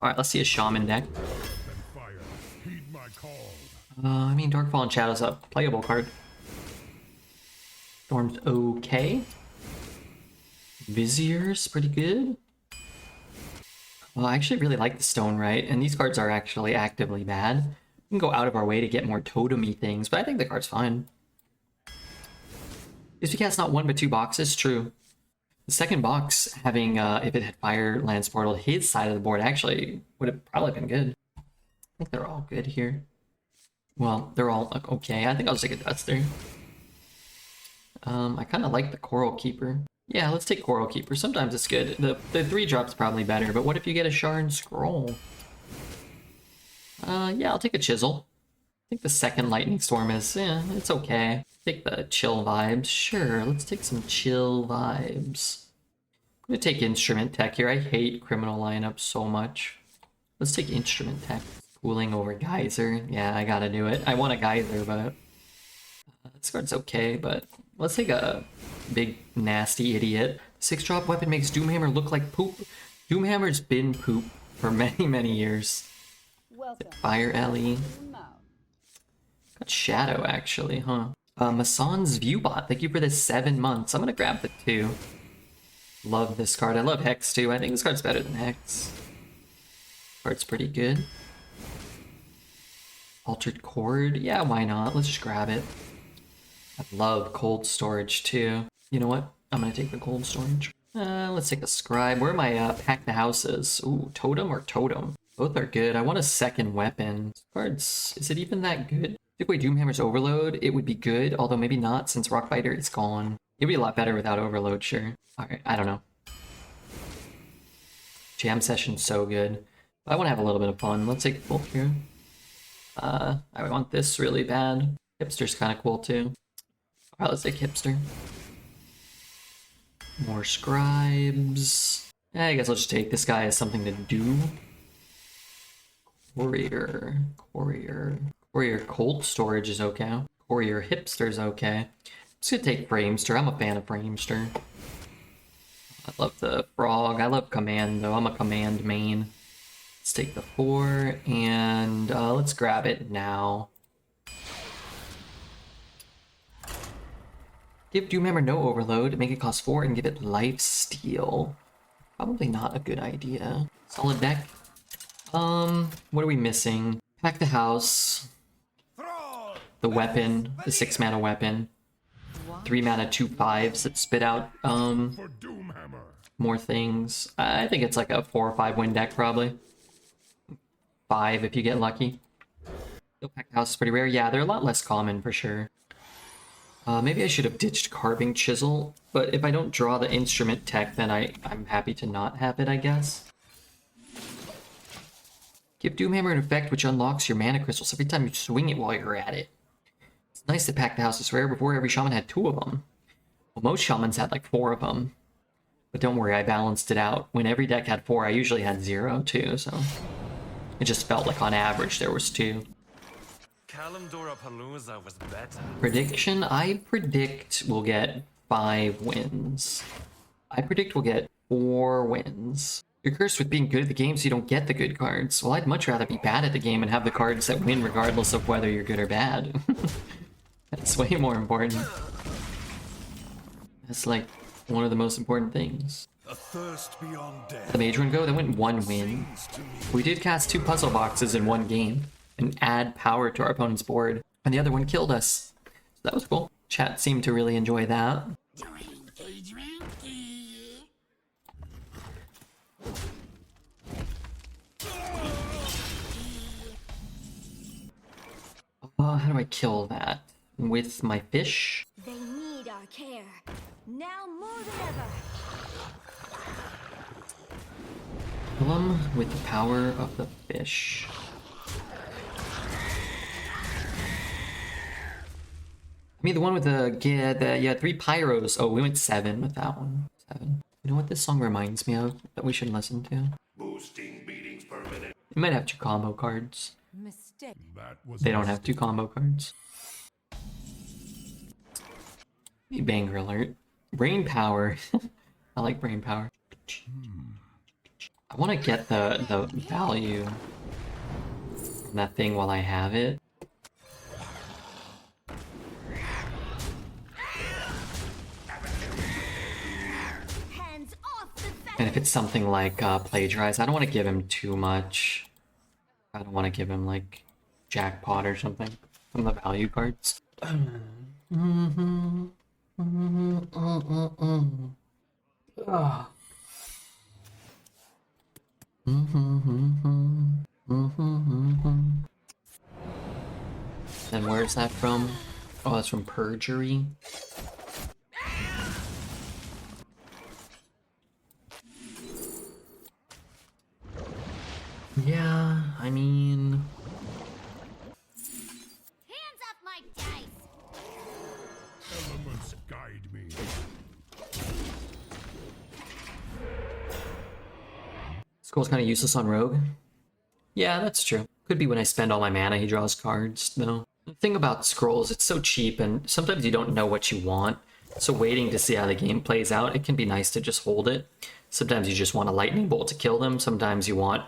Alright, let's see a Shaman deck. I mean, Darkfall and Shadow's a playable card. Storm's okay. Vizier's pretty good. Well, I actually really like the STONEWRIGHT, and these cards are actually actively bad. We can go out of our way to get more totem-y things, but I think the card's fine. If you cast not one but two boxes, true. The second box, having, if it had Fire Lance Portal, his side of the board actually would have probably been good. I think they're all good here. Well, they're all okay. I think I'll just take a Duster. I kind of like the Coral Keeper. Yeah, let's take Coral Keeper. Sometimes it's good. The 3-drop's probably better, but what if you get a Shard Scroll? Yeah, I'll take a Chisel. I think the second Lightning Storm is, it's okay. Take the chill vibes. Sure, let's take some chill vibes. I'm gonna take Instrument Tech here. I hate Criminal lineups so much. Let's take Instrument Tech. Cooling over Geyser. Yeah, I gotta do it. I want a Geyser, but this card's okay, but let's take a big nasty idiot. 6-drop weapon makes Doomhammer look like poop. Doomhammer's been poop for many, many years. Fire Ellie. Got Shadow, actually, huh? Mason's Viewbot. Thank you for the 7 months. I'm gonna grab the 2. Love this card. I love Hex, too. I think this card's better than Hex. Card's pretty good. Altered Chord? Yeah, why not? Let's just grab it. I love Cold Storage, too. You know what? I'm gonna take the Cold Storage. Let's take a Scribe. Where are my Pack the Houses? Ooh, Totem or Totem? Both are good. I want a second weapon. Cards, is it even that good? Take away Doomhammer's Overload, it would be good, although maybe not since Rockbiter is gone. It'd be a lot better without Overload, sure. Alright, I don't know. Jam Session's so good. I want to have a little bit of fun. Let's take both here. I want this really bad. Hipster's kind of cool too. Alright, let's take Hipster. More Scribes. I guess I'll just take this guy as something to do. Courier. Cold Storage is okay. Courier Hipster's okay. I'm just gonna take Framester. I'm a fan of Framester. I love the Frog. I love Command though. I'm a Command main. Let's take the 4 and let's grab it now. Give Doomhammer no Overload, make it cost 4 and give it Life Steal. Probably not a good idea. Solid deck. What are we missing? Pack the House. The weapon, the 6-mana weapon. 3-mana 2/5s that spit out more things. I think it's like a 4 or 5 win deck probably. 5 if you get lucky. Pack the House is pretty rare. Yeah, they're a lot less common for sure. Maybe I should have ditched Carving Chisel, but if I don't draw the Instrument Tech, then I'm happy to not have it, I guess. Give Doomhammer an effect which unlocks your mana crystals every time you swing it while you're at it. It's nice that Pack the House is rare. Before, every Shaman had 2 of them. Well, most Shamans had like 4 of them. But don't worry, I balanced it out. When every deck had 4, I usually had 0 too, so... It just felt like on average there was 2. Was better. Prediction? I predict we'll get 5 wins. I predict we'll get 4 wins. You're cursed with being good at the game so you don't get the good cards. Well, I'd much rather be bad at the game and have the cards that win regardless of whether you're good or bad. That's way more important. That's like one of the most important things. A thirst beyond death. The Mage Run Go, that went 1 win. We did cast 2 puzzle boxes in 1 game and add power to our opponent's board, and the other one killed us. So that was cool. Chat seemed to really enjoy that. How do I kill that? With my fish? They need our care, now more than ever. Kill them with the power of the fish. I mean, the one with the, yeah, 3 pyros. Oh, we went 7 with that one. 7. You know what this song reminds me of that we should listen to? Boosting beatings per minute. It might have 2 combo cards. Mistake. They don't have 2 combo cards. Banger alert. Brain power. I like brain power. I want to get the value from that thing while I have it. Hands off the And if it's something like plagiarize, I don't want to give him too much. I don't want to give him like jackpot or something from the value cards. And where's that from? Oh, that's from perjury. Yeah, I mean, hands off my dice. Elements guide me. Scroll's kind of useless on Rogue. Yeah, that's true. Could be when I spend all my mana, he draws cards, though. The thing about scrolls, it's so cheap, and sometimes you don't know what you want. So waiting to see how the game plays out, it can be nice to just hold it. Sometimes you just want a lightning bolt to kill them. Sometimes you want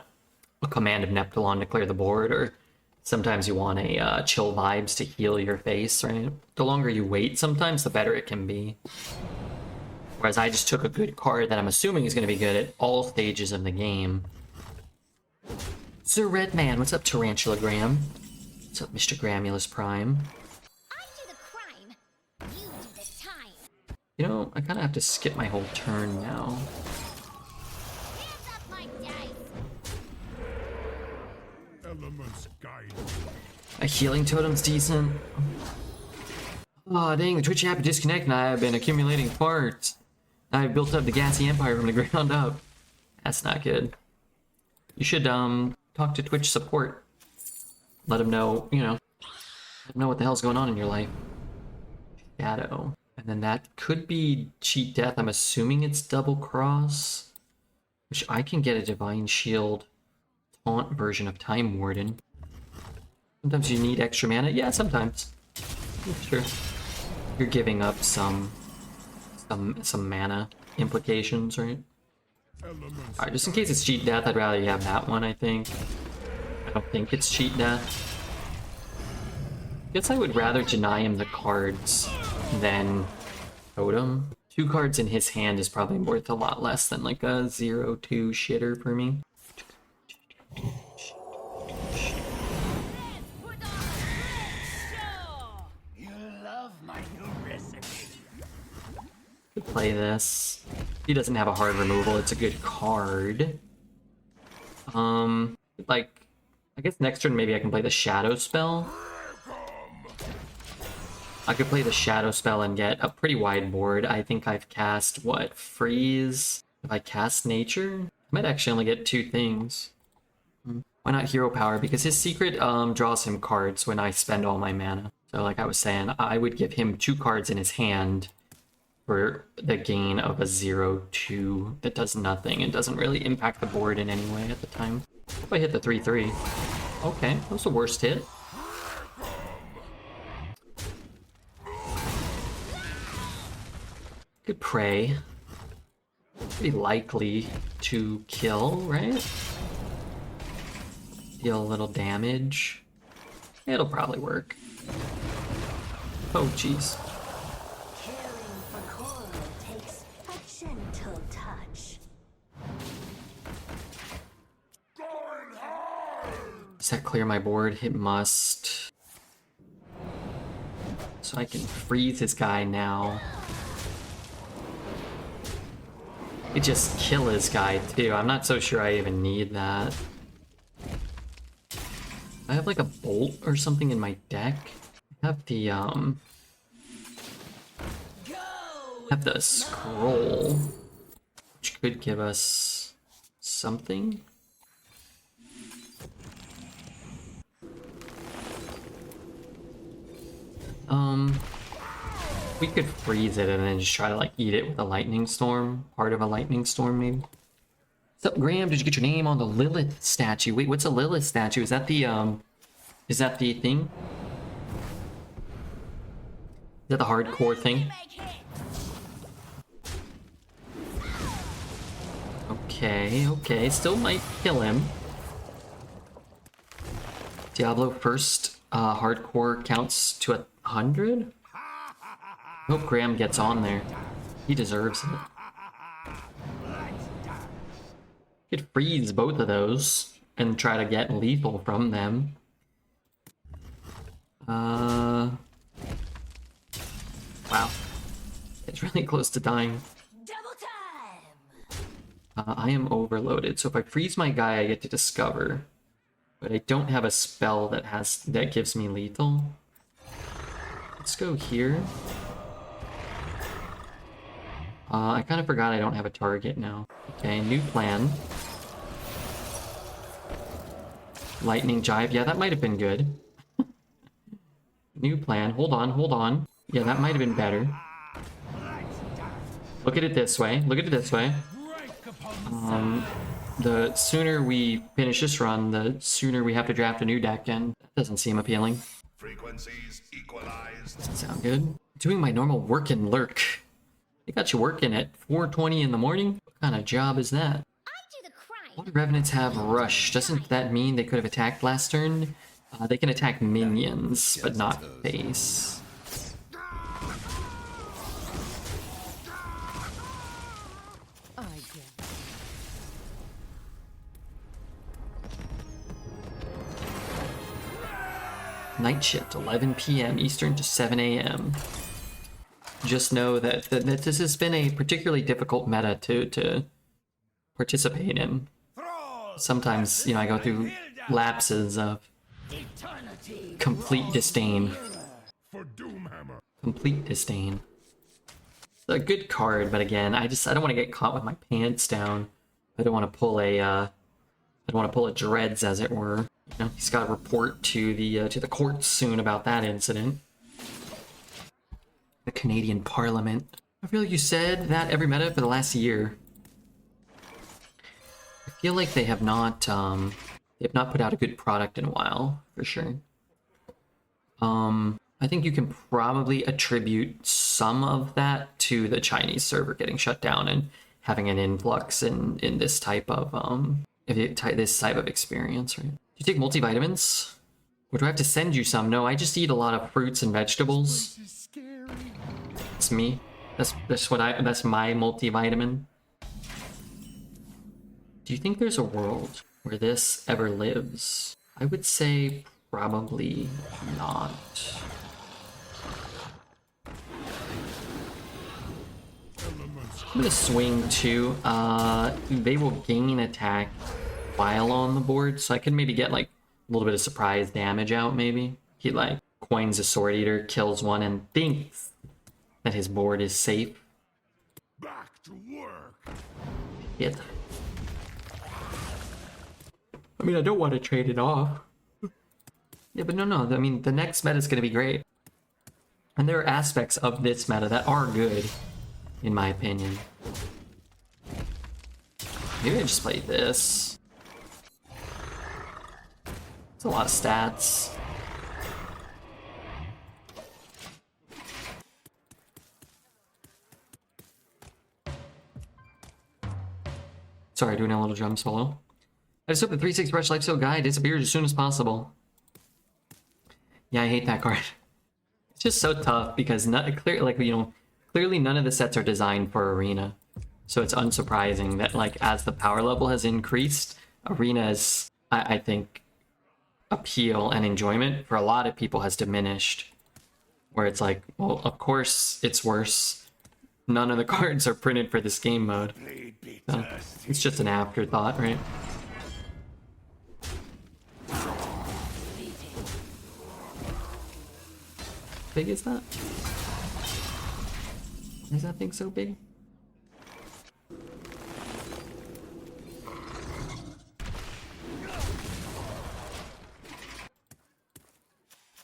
a command of Neptulon to clear the board, or sometimes you want a chill vibes to heal your face, right? The longer you wait, sometimes the better it can be. Whereas I just took a good card that I'm assuming is going to be good at all stages of the game. Sir Redman, what's up, Tarantula Graham? What's up, Mr. Gramulus Prime? I do the crime. You do the time. You know, I kind of have to skip my whole turn now. Hands off my dice. Elements guide me. A healing totem's decent. Oh, dang, the Twitch app is disconnected and I have been accumulating parts. I've built up the gassy empire from the ground up. That's not good. You should, talk to Twitch support. Let them know, you know, let them know what the hell's going on in your life. Shadow. And then that could be cheat death. I'm assuming it's double cross. Which I can get a divine shield taunt version of Time Warden. Sometimes you need extra mana. Yeah, sometimes. Sure. You're giving up some mana implications, right? Elements Alright, just in case it's cheat death, I'd rather you have that one, I think. I don't think it's cheat death. Guess I would rather deny him the cards than Totem. 2 cards in his hand is probably worth a lot less than like a 0-2 shitter for me. You love my new recipe. Could play this. He doesn't have a hard removal, it's a good card. Like, I guess next turn maybe I can play the Shadow Spell. I could play the Shadow Spell and get a pretty wide board. I think I've cast, what, Freeze? If I cast Nature? I might actually only get 2 things. Why not Hero Power? Because his secret draws him cards when I spend all my mana. So like I was saying, I would give him 2 cards in his hand for the gain of a 0-2 that does nothing and doesn't really impact the board in any way at the time. Hope I hit the 3-3. Okay, that was the worst hit. Good prey. Pretty likely to kill, right? Deal a little damage. It'll probably work. Oh, jeez. Caring for coral takes a gentle touch. Does that clear my board? It must. So I can freeze this guy now. It just kill his guy too. I'm not so sure I even need that. I have like a bolt or something in my deck. I have the scroll, which could give us something. We could freeze it and then just try to like eat it with a lightning storm. Part of a lightning storm, maybe. What's up, Graham? Did you get your name on the Lilith statue? Wait, what's a Lilith statue? Is that the thing? Is that the hardcore thing? Okay, okay. Still might kill him. Diablo first hardcore counts to 100? I hope Graham gets on there. He deserves it. Could freeze both of those and try to get lethal from them. Wow. It's really close to dying. Double time. I am overloaded, so if I freeze my guy, I get to discover. But I don't have a spell that gives me lethal. Let's go here. I kind of forgot I don't have a target now. Okay, new plan. Lightning Jive. Yeah, that might have been good. New plan. Hold on, hold on. Yeah, that might have been better. Look at it this way. Look at it this way. The sooner we finish this run, the sooner we have to draft a new deck, and that doesn't seem appealing. Frequencies equalized. Doesn't sound good. Doing my normal work and lurk. They got you working at 4:20 in the morning? What kind of job is that? I do the crying. Why do Revenants have Rush? Doesn't that mean they could have attacked last turn? They can attack minions, but not face. I get. Night shift, 11 p.m. Eastern to 7 a.m. Just know that this has been a particularly difficult meta to participate in. Sometimes, you know, I go through lapses of complete disdain. For Doomhammer. Complete disdain. It's a good card, but again, I don't want to get caught with my pants down. I don't want to pull a I don't want to pull a dreads, as it were. You know, he's got to report to the courts soon about that incident. The Canadian Parliament. I feel like you said that every meta for the last year. I feel like they have not put out a good product in a while, for sure. I think you can probably attribute some of that to the Chinese server getting shut down and having an influx in this type of experience, right? Do you take multivitamins? Or do I have to send you some? No, I just eat a lot of fruits and vegetables. It's me. That's my multivitamin. Do you think there's a world where this ever lives? I would say probably not. I'm gonna swing two. They will gain attack while on the board, so I can maybe get like a little bit of surprise damage out, maybe. He like coins a Sword Eater, kills one, and thinks that his board is safe. Back to work. Hit. I mean, I don't want to trade it off. Yeah, but no. I mean, the next meta is going to be great. And there are aspects of this meta that are good, in my opinion. Maybe I just play this. It's a lot of stats. Sorry, doing a little drum solo. I just hope the 3/6 Brush Lifesteal Guy disappears as soon as possible. Yeah, I hate that card. It's just so tough because clearly none of the sets are designed for Arena. So it's unsurprising that like as the power level has increased, Arena's I think appeal and enjoyment for a lot of people has diminished. Where it's like, well, of course it's worse. None of the cards are printed for this game mode. So it's just an afterthought, right? Big is that? Why is that thing so big?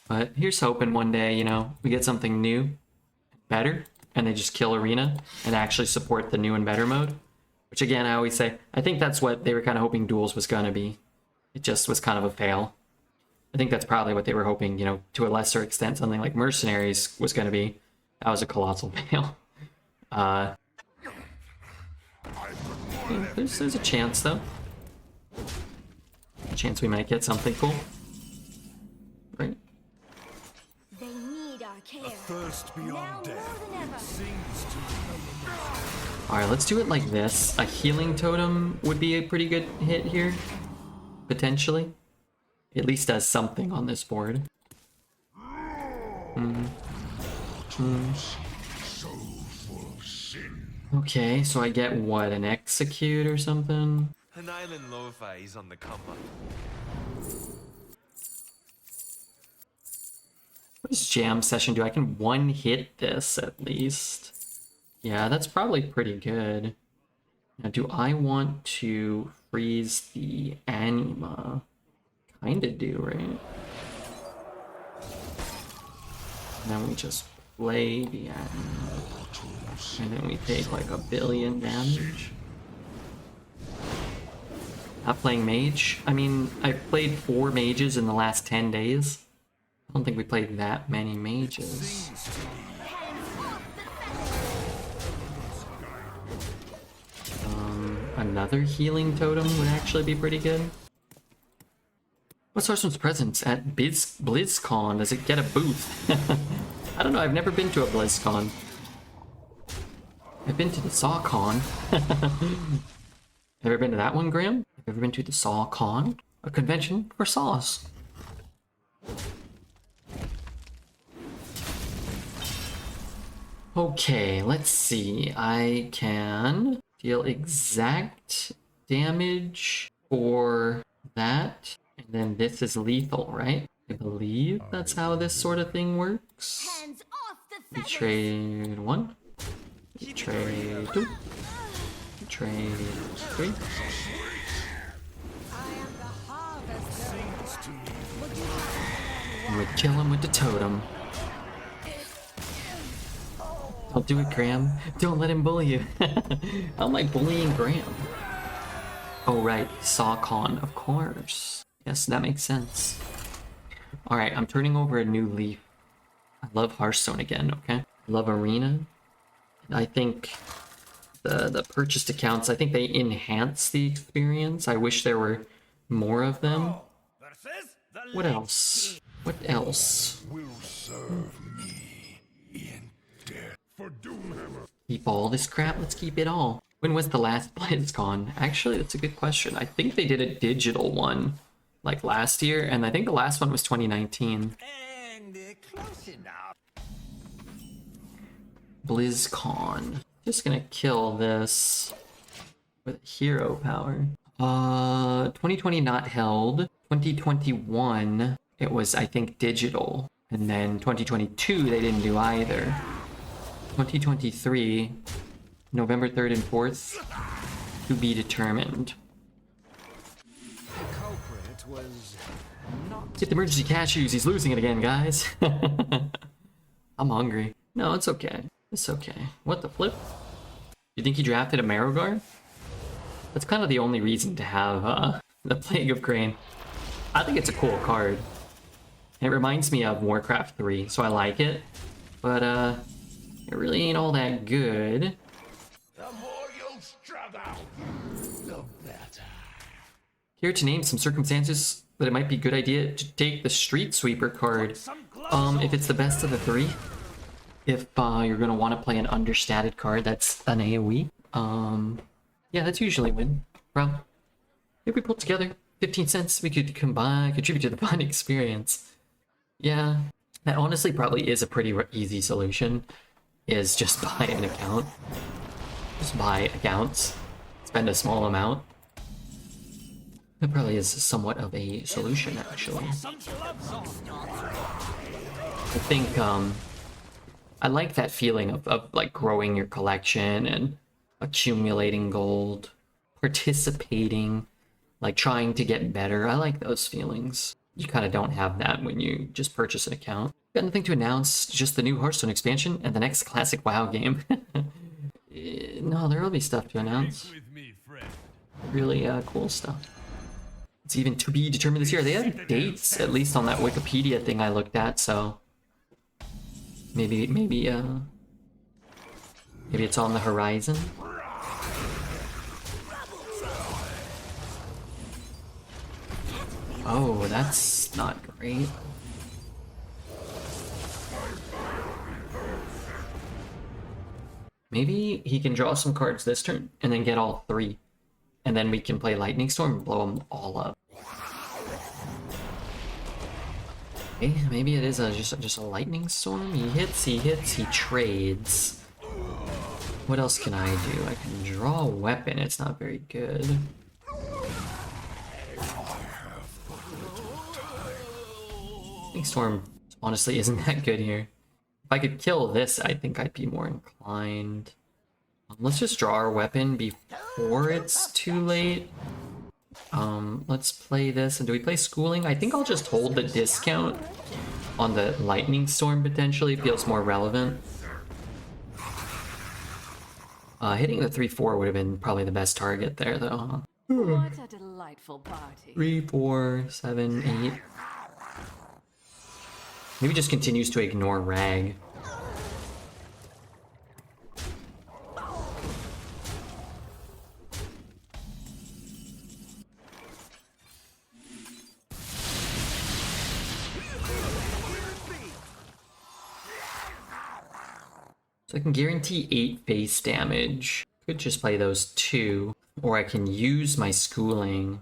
But here's hoping one day, you know, we get something new, better, and they just kill Arena and actually support the new and better mode. Which again, I always say, I think that's what they were kind of hoping Duels was going to be. It just was kind of a fail. I think that's probably what they were hoping, you know, to a lesser extent, something like Mercenaries was going to be. That was a colossal fail. I put more Yeah, there's a chance though. A chance we might get something cool. Right? They need our care. Thirst Now beyond more death. than ever. Sings to the Alright, let's do it like this. A healing totem would be a pretty good hit here. Potentially. At least does something on this board. so full of sin. Okay, so I get what, an execute or something? An island lo-fi is on the come up. What does jam session do? I can one hit this at least. Yeah, that's probably pretty good. Now, do I want to freeze the anima? Kinda do, right? And then we just play the anima. And then we take like 1 billion damage. Not playing mage? I mean, I've played 4 mages in the last 10 days. I don't think we played that many mages. Another healing totem would actually be pretty good. What's Hearthstone's presence at BlizzCon? Does it get a booth? I don't know, I've never been to a BlizzCon. I've been to the SawCon. Ever been to that one, Graham? Have you ever been to the SawCon? A convention for saws. Okay, let's see. I can deal exact damage for that. And then this is lethal, right? I believe that's how this sort of thing works. Hands off the We feathers. trade 1. We trade 2. We trade 3. I am the harvester. And we kill him with the totem. Don't do it, Graham. Don't let him bully you. How am I bullying Graham? Oh, right. SawCon, of course. Yes, that makes sense. Alright, I'm turning over a new leaf. I love Hearthstone again, okay? I love Arena. I think the purchased accounts, I think they enhance the experience. I wish there were more of them. What else? What else? Will serve me in death. For Doomhammer. Keep all this crap? Let's keep it all. When was the last BlizzCon? Actually, that's a good question. I think they did a digital one like last year, and I think the last one was 2019. And close enough. BlizzCon. Just gonna kill this with hero power. 2020 not held. 2021 it was, I think, digital. And then 2022 they didn't do either. 2023 November 3rd and 4th to be determined. The culprit was not. Get the emergency cashews, he's losing it again, guys. I'm hungry. No, it's okay. It's okay. What the flip? You think he drafted a Marrowgar? That's kind of the only reason to have the Plague of Grain. I think it's a cool card. It reminds me of Warcraft 3, so I like it. But it really ain't all that good. The more you struggle, the better. Here to name some circumstances that it might be a good idea to take the Street Sweeper card. If it's the best of the 3. If you're gonna want to play an understated card that's an AoE. Yeah, that's usually win. Bro, if we pulled together 15 cents, we could contribute to the fun experience. Yeah, that honestly probably is a pretty easy solution. Is just buy an account. Just buy accounts. Spend a small amount. That probably is somewhat of a solution, actually. I think, I like that feeling of like growing your collection and accumulating gold, participating, like trying to get better. I like those feelings. You kind of don't have that when you just purchase an account. Got nothing to announce, just the new Hearthstone expansion and the next classic WoW game. No, there will be stuff to announce. Really cool stuff. It's even to be determined this year. They have dates, at least on that Wikipedia thing I looked at, so maybe it's on the horizon. Oh, that's not great. Maybe he can draw some cards this turn and then get all 3. And then we can play Lightning Storm and blow them all up. Okay, maybe it is just a Lightning Storm. He hits, he trades. What else can I do? I can draw a weapon. It's not very good. Lightning Storm honestly isn't that good here. If I could kill this, I think I'd be more inclined. Let's just draw our weapon before it's too late. Let's play this. And do we play Schooling? I think I'll just hold the discount on the Lightning Storm potentially. Feels more relevant. Hitting the 3-4 would have been probably the best target there, though. Huh? What a delightful party. 3, 4, 7, 8. Maybe just continues to ignore Rag. So I can guarantee 8 base damage. Could just play those 2. Or I can use my Schooling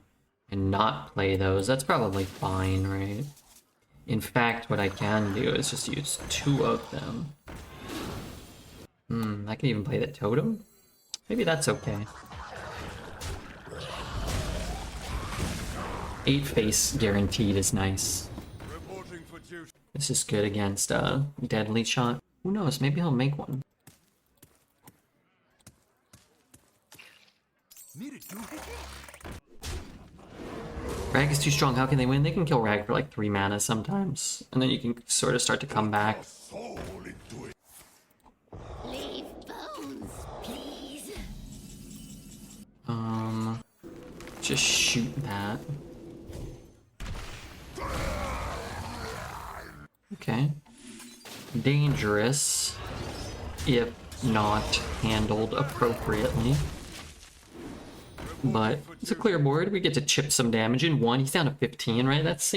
and not play those. That's probably fine, right? In fact, what I can do is just use 2 of them. I can even play the Totem? Maybe that's okay. 8 face guaranteed is nice. This is good against Deadly Shot. Who knows, maybe he'll make one. Rag is too strong, how can they win? They can kill Rag for like 3 mana sometimes. And then you can sort of start to come back. Leave bones, please. Just shoot that. Okay. Dangerous if not handled appropriately. But it's a clear board. We get to chip some damage in 1. He's down to 15, right? That's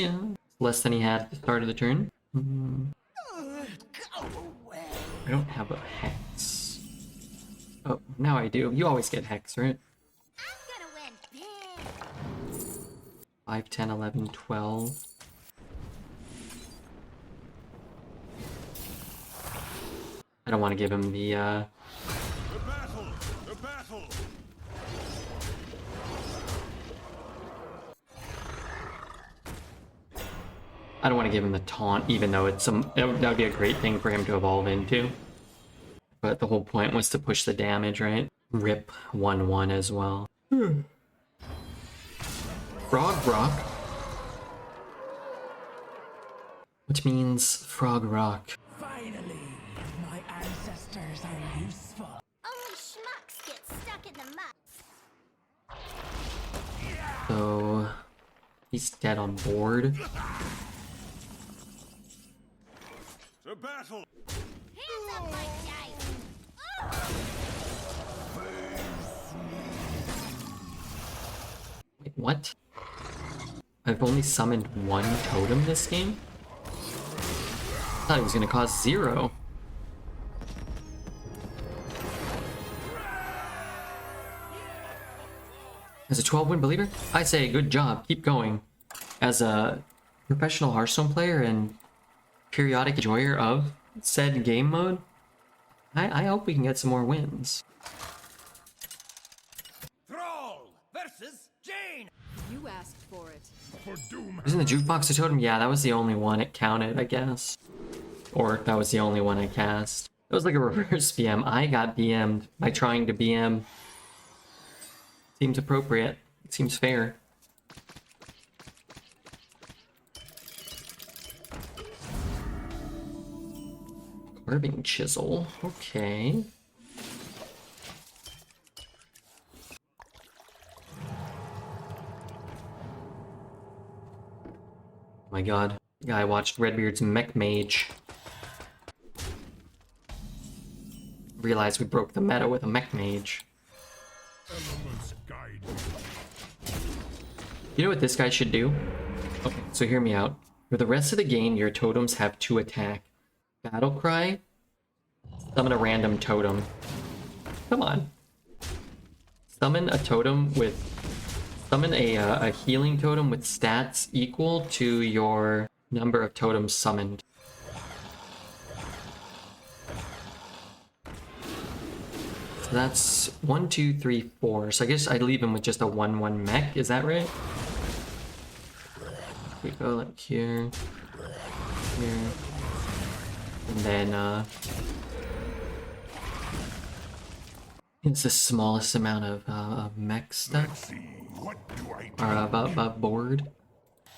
less than he had at the start of the turn. I don't have a Hex. Oh, now I do. You always get Hex, right? I'm gonna win big. 5, 10, 11, 12. I don't want to give him the The battle! The battle! I don't want to give him the taunt, even though it's that would be a great thing for him to evolve into. But the whole point was to push the damage, right? Rip 1/1 as well. Frog Rock. Which means Frog Rock. Finally, my ancestors are useful. Only schmucks get stuck in the mud. So he's dead on board. The battle! Hands up, my dice. Wait, what? I've only summoned 1 totem this game? I thought it was gonna cost 0. As a 12-win believer, I say good job, keep going. As a professional Hearthstone player and periodic enjoyer of said game mode, I hope we can get some more wins. Thrall versus Jane. You asked for it. For doom! Isn't the jukebox a totem? Yeah, that was the only one it counted, I guess. Or that was the only one I cast. It was like a reverse BM. I got BM'd by trying to BM. Seems appropriate. It seems fair. Carving chisel. Okay. Oh my god. Yeah, I watched Redbeard's Mech Mage. Realized we broke the meta with a Mech Mage. Elements guide me. You know what this guy should do? Okay, so hear me out. For the rest of the game, your totems have 2 attack. Battle Cry, summon a random totem. Come on. Summon a totem with... Summon a healing totem with stats equal to your number of totems summoned. So that's 1, 2, 3, 4. So I guess I'd leave him with just a 1/1 mech. Is that right? We go like here, here, and then it's the smallest amount of mech stuff. Or about board. I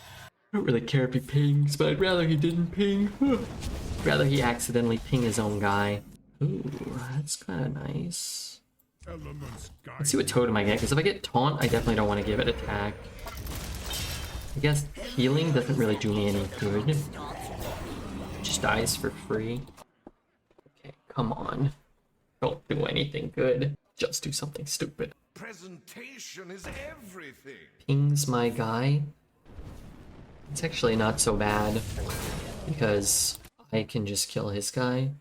don't really care if he pings, but I'd rather he didn't ping. I'd rather he accidentally ping his own guy. Ooh, that's kind of nice. Let's see what totem I get, because if I get taunt, I definitely don't want to give it attack. I guess healing doesn't really do me any good. It just dies for free. Okay, come on. Don't do anything good. Just do something stupid. Presentation is everything. Pings my guy. It's actually not so bad, because I can just kill his guy.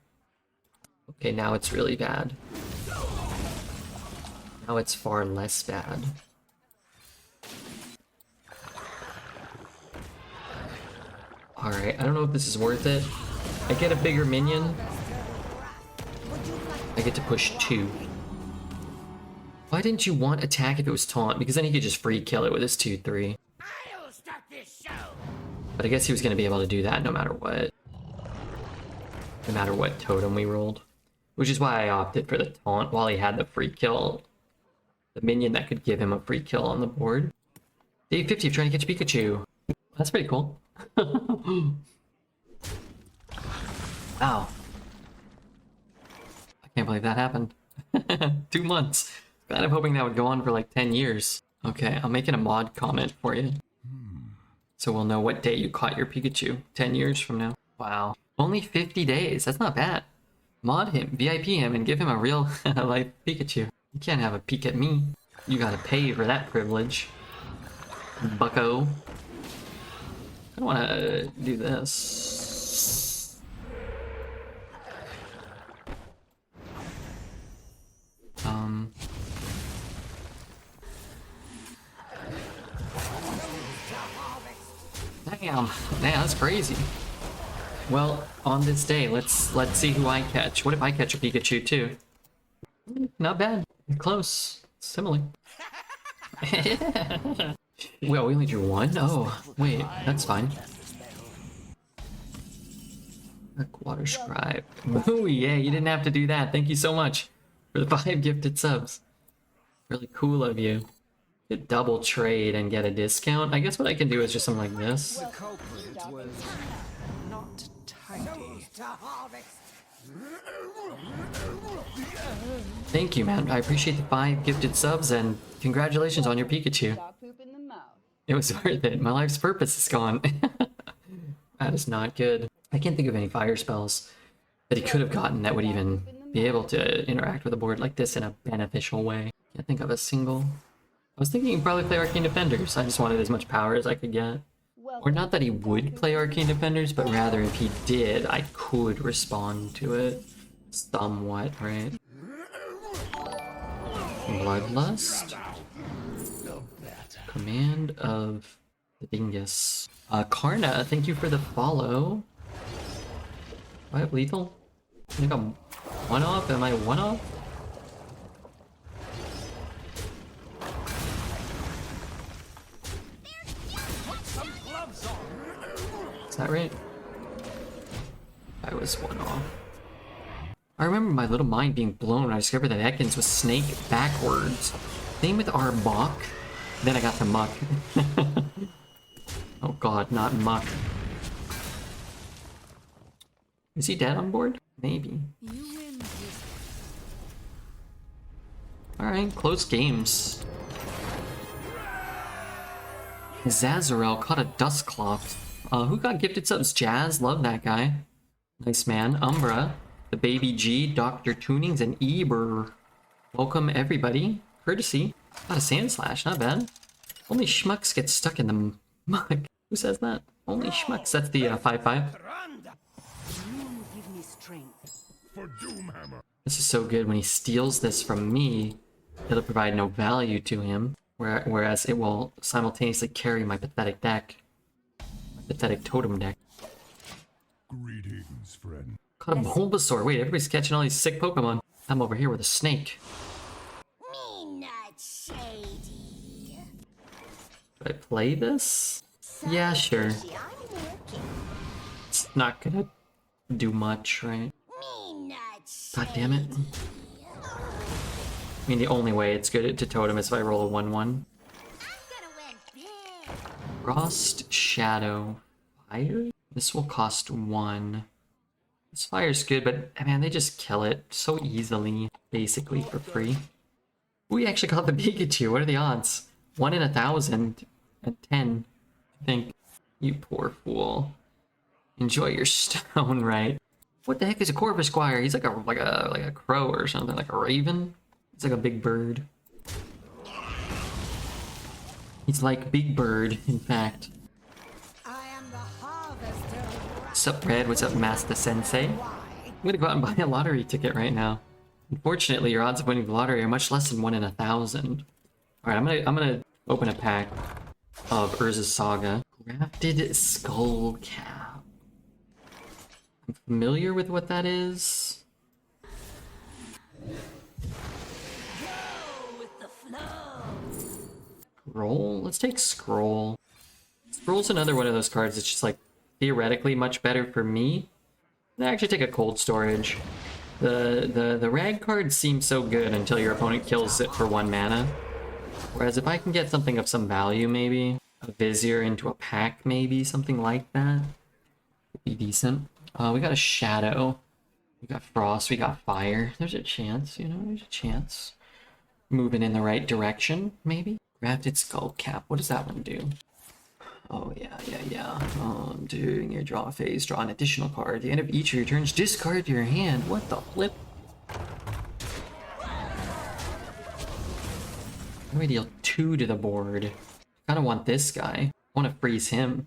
Okay, now it's really bad. Now it's far less bad. Alright, I don't know if this is worth it. I get a bigger minion. I get to push 2. Why didn't you want attack if it was taunt? Because then he could just free kill it with his 2/3. I'll start this show. But I guess he was going to be able to do that no matter what. No matter what totem we rolled. Which is why I opted for the taunt while he had the free kill. The minion that could give him a free kill on the board. Day 50 of trying to catch Pikachu. That's pretty cool. Wow. I can't believe that happened. 2 months. Kind of hoping that would go on for like 10 years. Okay, I'm making a mod comment for you. So we'll know what day you caught your Pikachu 10 years from now. Wow. Only 50 days. That's not bad. Mod him, VIP him, and give him a real life Pikachu. You can't have a peek at me. You gotta pay for that privilege. Bucko. I don't wanna do this. Damn, that's crazy. Well, on this day, let's see who I catch. What if I catch a Pikachu too? Not bad. Close. Similar. Well, we only drew 1? Oh, wait, that's fine. Water Scribe. Oh, yeah, you didn't have to do that. Thank you so much for the 5 gifted subs. Really cool of you. Could double trade and get a discount. I guess what I can do is just something like this. The culprit was not tidy. Thank you, man. I appreciate the 5 gifted subs and congratulations on your Pikachu. It was worth it. My life's purpose is gone. That is not good. I can't think of any fire spells that he could have gotten that would even be able to interact with a board like this in a beneficial way. Can't think of a single. I was thinking he'd probably play Arcane Defenders. I just wanted as much power as I could get. Or not that he would play Arcane Defenders, but rather if he did, I could respond to it somewhat, right? Bloodlust. Command of the Dingus. Karna, thank you for the follow. Do I have lethal? I think I'm 1-off? Am I 1-off? Is that right? I was 1-off. I remember my little mind being blown when I discovered that Ekans was snake backwards. Same with Arbok. Then I got to Muck. Oh god, not Muck. Is he dead on board? Maybe. Alright, close games. Zazarel caught a Dustcloth. Who got gifted subs? Jazz, love that guy. Nice man. Umbra, the Baby G, Dr. Tunings, and Eber. Welcome everybody. Courtesy. Got a Sand Slash, not bad. Only schmucks get stuck in the mug. Who says that? Only schmucks. That's the 5/5. You give me strength. For Doomhammer. This is so good. When he steals this from me, it'll provide no value to him, whereas it will simultaneously carry my pathetic deck. My pathetic totem deck. Greetings, friend. Caught a Bulbasaur. Wait, everybody's catching all these sick Pokemon. I'm over here with a snake. Me not shady. Do I play this? Yeah, sure. I'm working. It's not gonna do much, right? Me not God damn it. I mean, the only way it's good to totem is if I roll a 1/1. I'm gonna win big. Frost, Shadow, Fire? This will cost 1. This fire's good, but man, they just kill it so easily, basically for free. We actually got the Pikachu. What are the odds? 1 in 1,000 at 10. I think. You poor fool. Enjoy your stone, right? What the heck is a Corvus Squire? He's like a crow or something, like a raven. It's like a big bird. He's like Big Bird, in fact. I am the harvester. What's up, Red? What's up, Master Sensei? I'm gonna go out and buy a lottery ticket right now. Unfortunately, your odds of winning the lottery are much less than 1 in 1,000. All right, I'm gonna open a pack of Urza's Saga. Grafted Skull Cap. I'm familiar with what that is. Scroll? Let's take Scroll. Scroll's another one of those cards that's just like theoretically much better for me. I actually take a Cold Storage. The rag cards seem so good until your opponent kills it for 1 mana. Whereas if I can get something of some value, maybe a Vizier into a pack, maybe something like that, would be decent. We got a Shadow, we got Frost, we got Fire. There's a chance, you know, there's a chance. Moving in the right direction, maybe. Grafted Skull Cap. What does that one do? Oh, yeah. During your draw phase, draw an additional card. At the end of each of your turns, discard your hand. What the flip? How do we deal 2 to the board? I kinda want this guy. I wanna freeze him.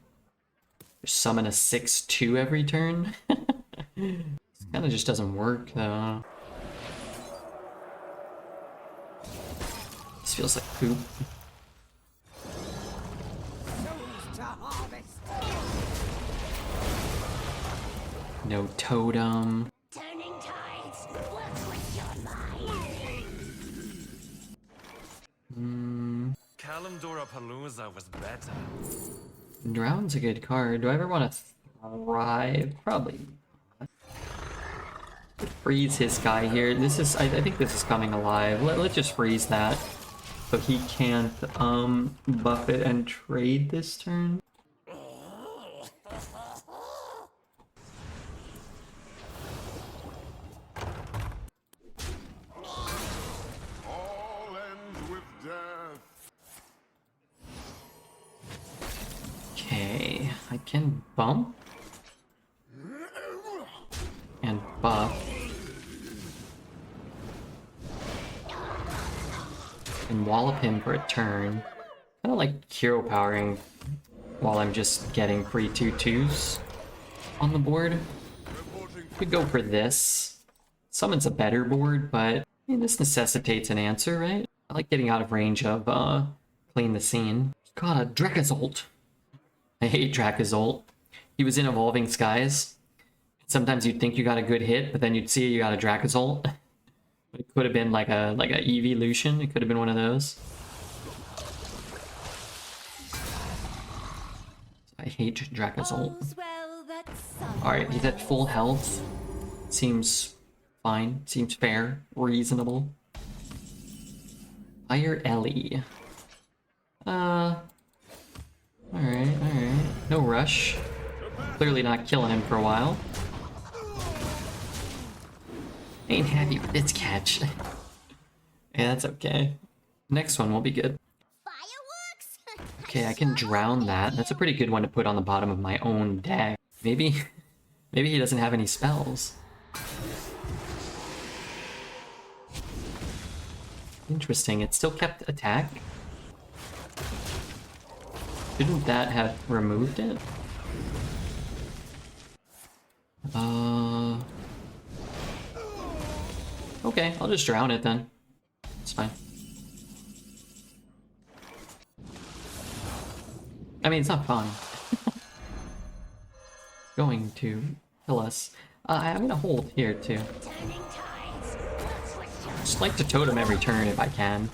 Just summon a 6/2 every turn. This kinda just doesn't work, though. This feels like poop. To harvest. No Totem. Turning tides. Work with your mind. Kalimdora Palooza was better. Drown's a good card. Do I ever want to thrive? Probably not. Freeze his guy here. This is, I think this is coming alive. Let's just freeze that. So he can't buff it and trade this turn. All ends with death. Okay, I can bump and buff and wallop him for a turn. Kind of like hero powering while I'm just getting free 2/2s on the board. Could go for this. Summon's a better board, but I mean, this necessitates an answer, right? I like getting out of range of Clean the Scene. Got a Dracozolt. I hate Dracozolt. He was in Evolving Skies. Sometimes you'd think you got a good hit, but then you'd see you got a Dracozolt. It could have been like a evolution. It could have been one of those. I hate Dracozolt. All's well that Alright, he's at full health. Seems fine. Seems fair. Reasonable. Fire Ellie. Alright. No rush. Clearly not killing him for a while. Ain't happy with this catch. Yeah, that's okay. Next one will be good. fireworks. Okay, I can drown that. That's a pretty good one to put on the bottom of my own deck. Maybe he doesn't have any spells. Interesting, it still kept attack. Shouldn't that have removed it? Okay, I'll just drown it then. It's fine. I mean, it's not fun. Going to kill us. I'm gonna hold here too. Just like to totem every turn if I can.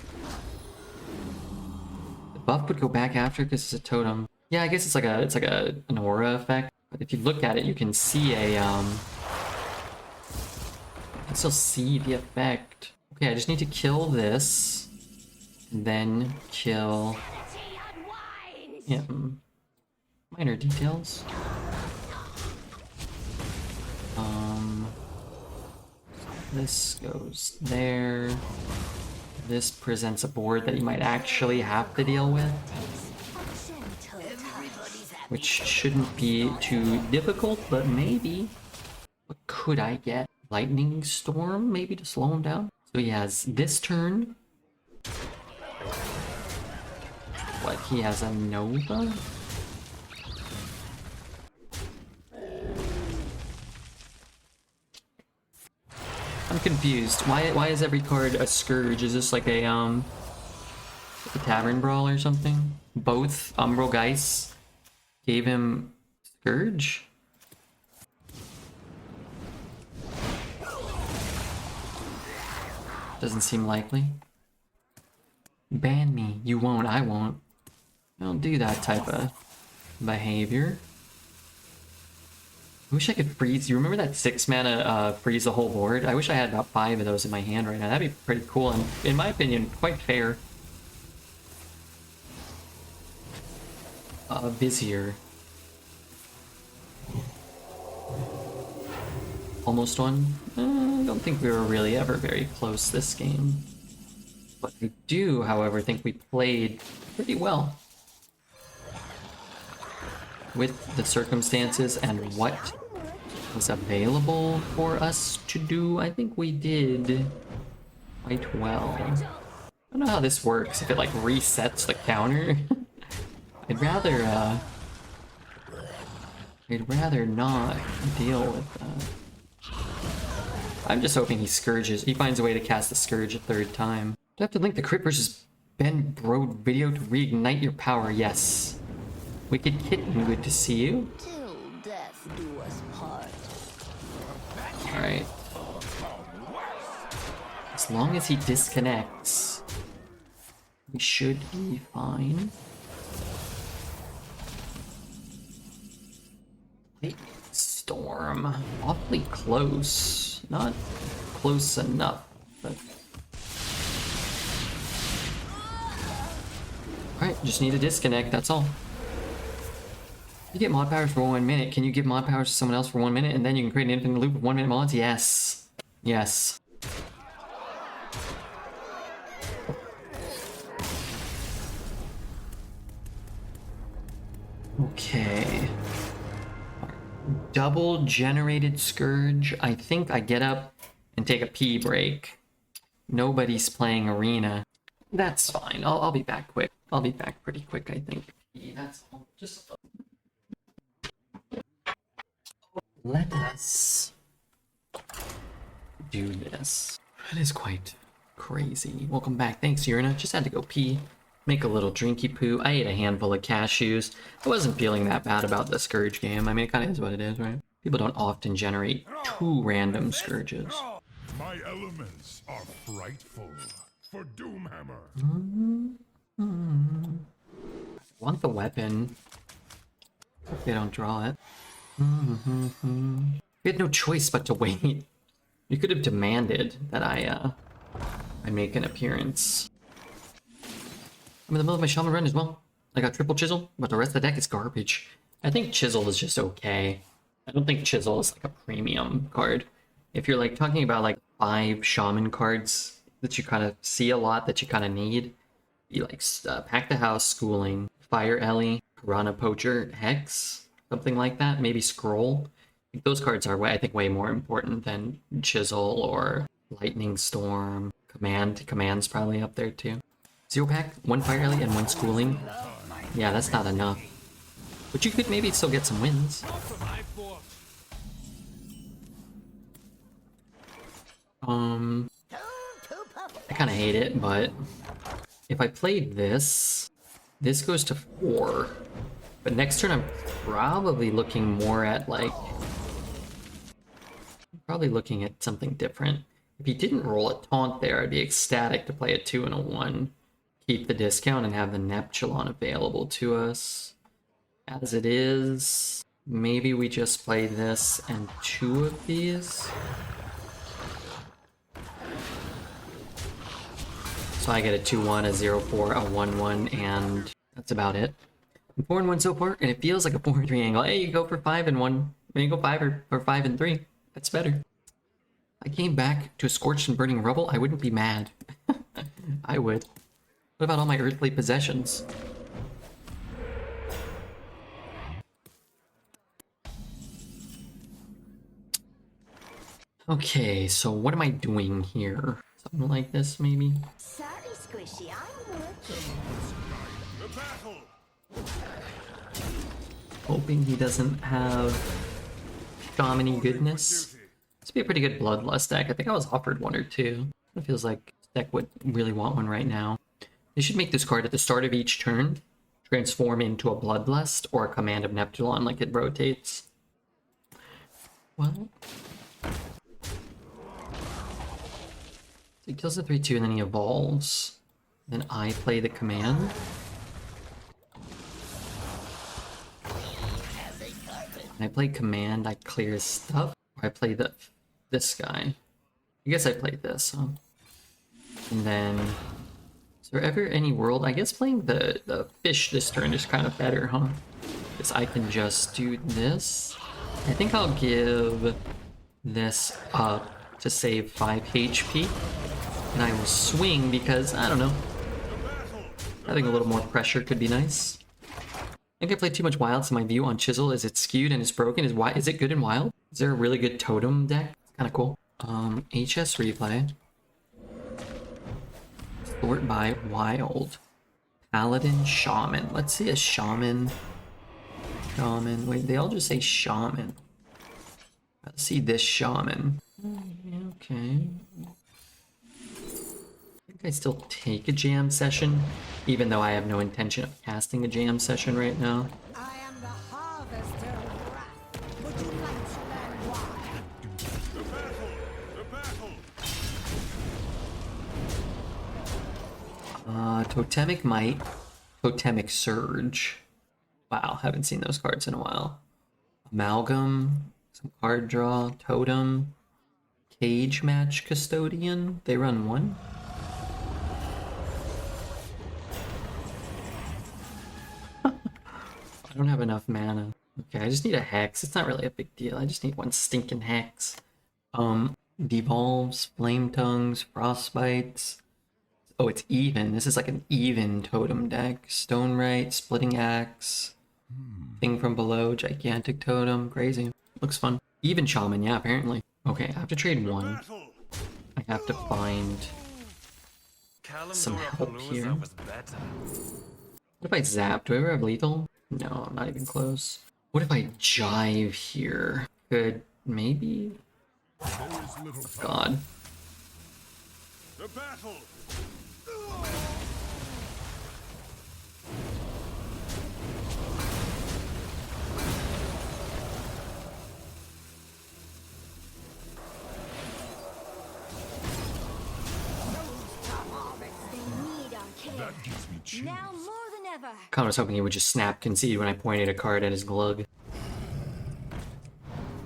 The buff would go back after because it's a totem. Yeah, I guess it's like an aura effect. But if you look at it, you can see a you can still see the effect. Okay, I just need to kill this, and then kill him. Minor details. This goes there. This presents a board that you might actually have to deal with, which shouldn't be too difficult, but maybe. What could I get? Lightning Storm, maybe, to slow him down? So he has this turn. What, he has a Nova? I'm confused. Why is every card a Scourge? Is this like a Tavern Brawl or something? Both Umbral Geist gave him Scourge? Doesn't seem likely. Ban me. You won't, I won't. I don't do that type of behavior. I wish I could freeze. You remember that 6 mana freeze the whole board? I wish I had about 5 of those in my hand right now. That'd be pretty cool and, in my opinion, quite fair. Vizier. Almost won. I don't think we were really ever very close this game. But I do, however, think we played pretty well. With the circumstances and what was available for us to do, I think we did quite well. I don't know how this works, if it like resets the counter. I'd rather not deal with that. I'm just hoping he Scourges. He finds a way to cast the Scourge a 3rd time. Do I have to link the Crit vs. Ben Brode video to reignite your power? Yes. Wicked Kitten, good to see you. Till death do us part. Alright. As long as he disconnects, we should be fine. Lightning Storm. Awfully close. Not close enough, but... Alright, just need a disconnect, that's all. You get mod powers for 1 minute. Can you give mod powers to someone else for 1 minute and then you can create an infinite loop of 1 minute mods? Yes. Yes. Okay. Double generated Scourge. I think I get up and take a pee break. Nobody's playing Arena. That's fine. I'll be back quick. I'll be back pretty quick, I think. That's all. Just... Let us do this. That is quite crazy. Welcome back. Thanks, Urina. Just had to go pee. Make a little drinky poo. I ate a handful of cashews. I wasn't feeling that bad about the Scourge game. I mean, it kind of is what it is, right? People don't often generate 2 random Scourges. My elements are frightful. For Doomhammer. I want the weapon. Hope they don't draw it. We had no choice but to wait. You could have demanded that I make an appearance. I'm in the middle of my Shaman run as well. I got triple Chisel, but the rest of the deck is garbage. I think Chisel is just okay. I don't think Chisel is like a premium card. If you're like talking about like 5 Shaman cards that you kind of see a lot that you kind of need, you like Pack the House, Schooling, Fire Ellie, Piranha Poacher, Hex, something like that. Maybe Scroll. I think those cards are, I think, way more important than Chisel or Lightning Storm. Command's probably up there too. 0 pack, 1 Fire Ellie, and 1 Schooling. Yeah, that's not enough. But you could maybe still get some wins. I kind of hate it, but if I played this, this goes to 4. But next turn I'm probably looking more at like, probably looking at something different. If he didn't roll a taunt there, I'd be ecstatic to play a 2 and a 1. Keep the discount and have the Neptulon available to us. As it is, maybe we just play this and 2 of these. So I get a 2-1, a 0-4, a 1-1, and that's about it. 4 and 1 so far, and it feels like a 4-3 angle. Hey, you go for 5 and 1. Maybe you go 5 or 5 and 3. That's better. If I came back to a scorched and burning rubble, I wouldn't be mad. I would. What about all my earthly possessions? Okay, so what am I doing here? Something like this, maybe? Sorry, Squishy, I'm working. Hoping he doesn't have Shaman-y goodness. This would be a pretty good Bloodlust deck. I think I was offered 1 or 2. It feels like this deck would really want one right now. They should make this card at the start of each turn transform into a Bloodlust or a Command of Neptulon, like it rotates. Well, so he kills the 3-2 and then he evolves. Then I play the command. When I play command, I clear his stuff. Or I play this guy. I guess I played this, huh? And then, is there ever any world? I guess playing the fish this turn is kind of better, huh? Because I can just do this. I think I'll give this up to save 5 HP. And I will swing because, I don't know, having a little more pressure could be nice. I think I played too much wild, so my view on Chisel is it's skewed and it's broken. Is it good in wild? Is there a really good totem deck? It's kind of cool. HS replay. Sort by wild. Paladin, Shaman. Let's see a Shaman. Shaman. Wait, they all just say Shaman. Let's see this Shaman. Okay. I still take a jam session, even though I have no intention of casting a jam session right now. I am the harvester of wrath. Would you like to learn why? Totemic Might, Totemic Surge. Wow, haven't seen those cards in a while. Amalgam, some card draw, Totem, Cage Match Custodian. They run 1. I don't have enough mana. Okay, I just need a Hex. It's not really a big deal. I just need 1 stinking Hex. Devolves, Flame Tongues, Frostbites. Oh, it's even. This is like an even totem deck. STONEWRIGHT, Splitting Axe, Thing from Below, Gigantic Totem. Crazy. Looks fun. Even Shaman, yeah, apparently. Okay, I have to trade 1. I have to find some help here. What if I zap? Do I ever have lethal? No, I'm not even close. What if I jive here? Could maybe? God. The battle. They need our care. That gives me chills. Now more than ever. Kind of was hoping he would just snap concede when I pointed a card at his glug.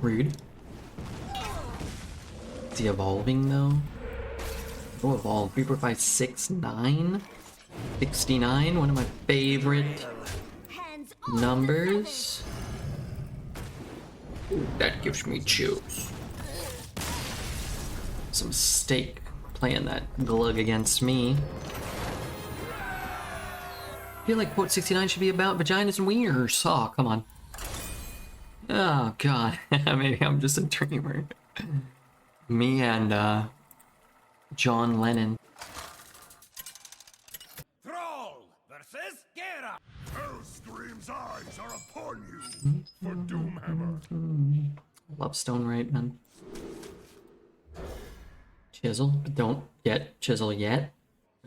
Rude. Is he evolving though? Go evolve. 3, 4, 5, 6, 9. 69, one of my favorite Hands off numbers. Ooh, that gives me chills. Some steak playing that glug against me. I feel like quote 69 should be about vaginas and wieners. Oh, come on. Oh, God. Maybe I'm just a dreamer. Me and, John Lennon. Thrall versus Gera. Hellscream's eyes are upon you for Doomhammer. Love STONEWRIGHT, man. Chisel, but don't get chisel yet.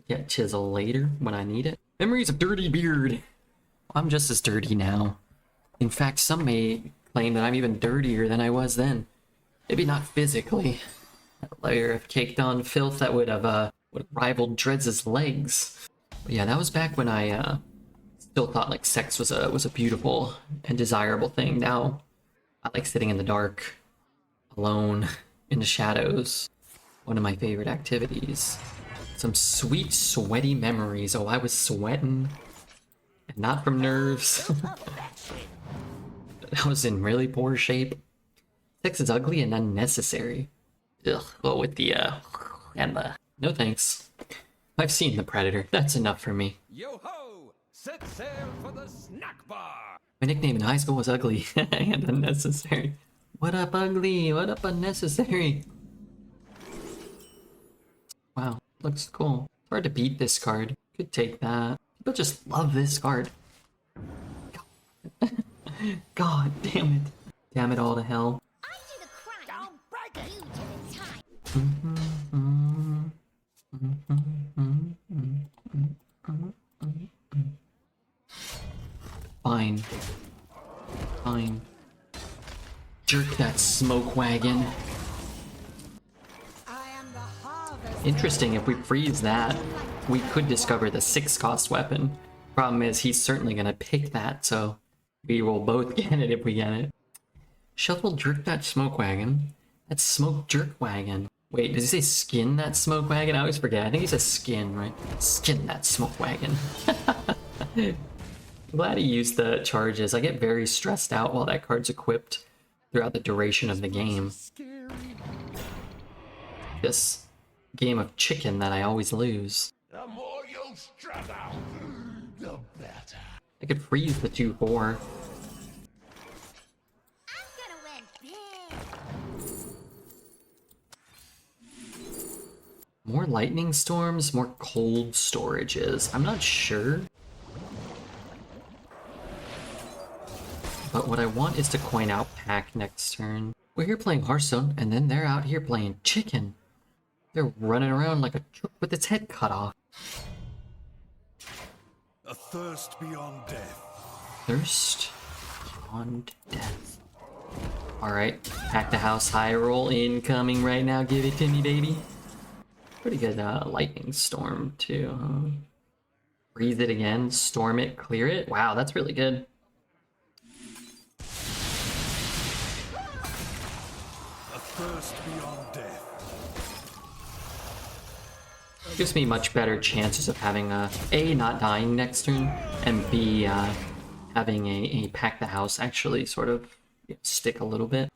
Get chisel later when I need it. Memories of dirty beard. I'm just as dirty now. In fact, some may claim that I'm even dirtier than I was then. Maybe not physically. That layer of caked on filth that would have rivaled Dreads' legs. But yeah, that was back when I still thought like sex was a beautiful and desirable thing. Now I like sitting in the dark, alone, in the shadows. One of my favorite activities. Some sweet, sweaty memories. Oh, I was sweating. And not from nerves. I was in really poor shape. Sex is ugly and unnecessary. Ugh, well, with the, and the... No thanks. I've seen The Predator. That's enough for me. Yo-ho! Set sail for the snack bar! My nickname in high school was ugly and unnecessary. What up, ugly? What up, unnecessary? Wow, looks cool. It's hard to beat this card. Could take that. People just love this card. God damn it. Damn it all to hell. I do the crime. Don't break it. You do the time. Fine. Fine. Jerk that smoke wagon. I am the harvest. Interesting, if we freeze that, we could discover the 6-cost weapon. Problem is, he's certainly gonna pick that, so we will both get it if we get it. Shuffle jerk that smoke wagon. That's smoke jerk wagon. Wait, does he say skin that smoke wagon? I always forget. I think he says skin, right? Skin that smoke wagon. I'm glad he used the charges. I get very stressed out while that card's equipped throughout the duration of the game. This game of chicken that I always lose. The more you struggle, the better. I could freeze the 2/4. I'm gonna win big. More lightning storms, more cold storages. I'm not sure. But what I want is to coin out Pack next turn. We're here playing Hearthstone, and then they're out here playing chicken. They're running around like a chook with its head cut off. A thirst beyond death. Thirst beyond death. Alright, Pack the House high roll incoming right now. Give it to me, baby. Pretty good lightning storm, too, huh? Breathe it again, storm it, clear it. Wow, that's really good. A thirst beyond death. Gives me much better chances of having A, not dying next turn, and B, having a Pack the House actually sort of stick a little bit.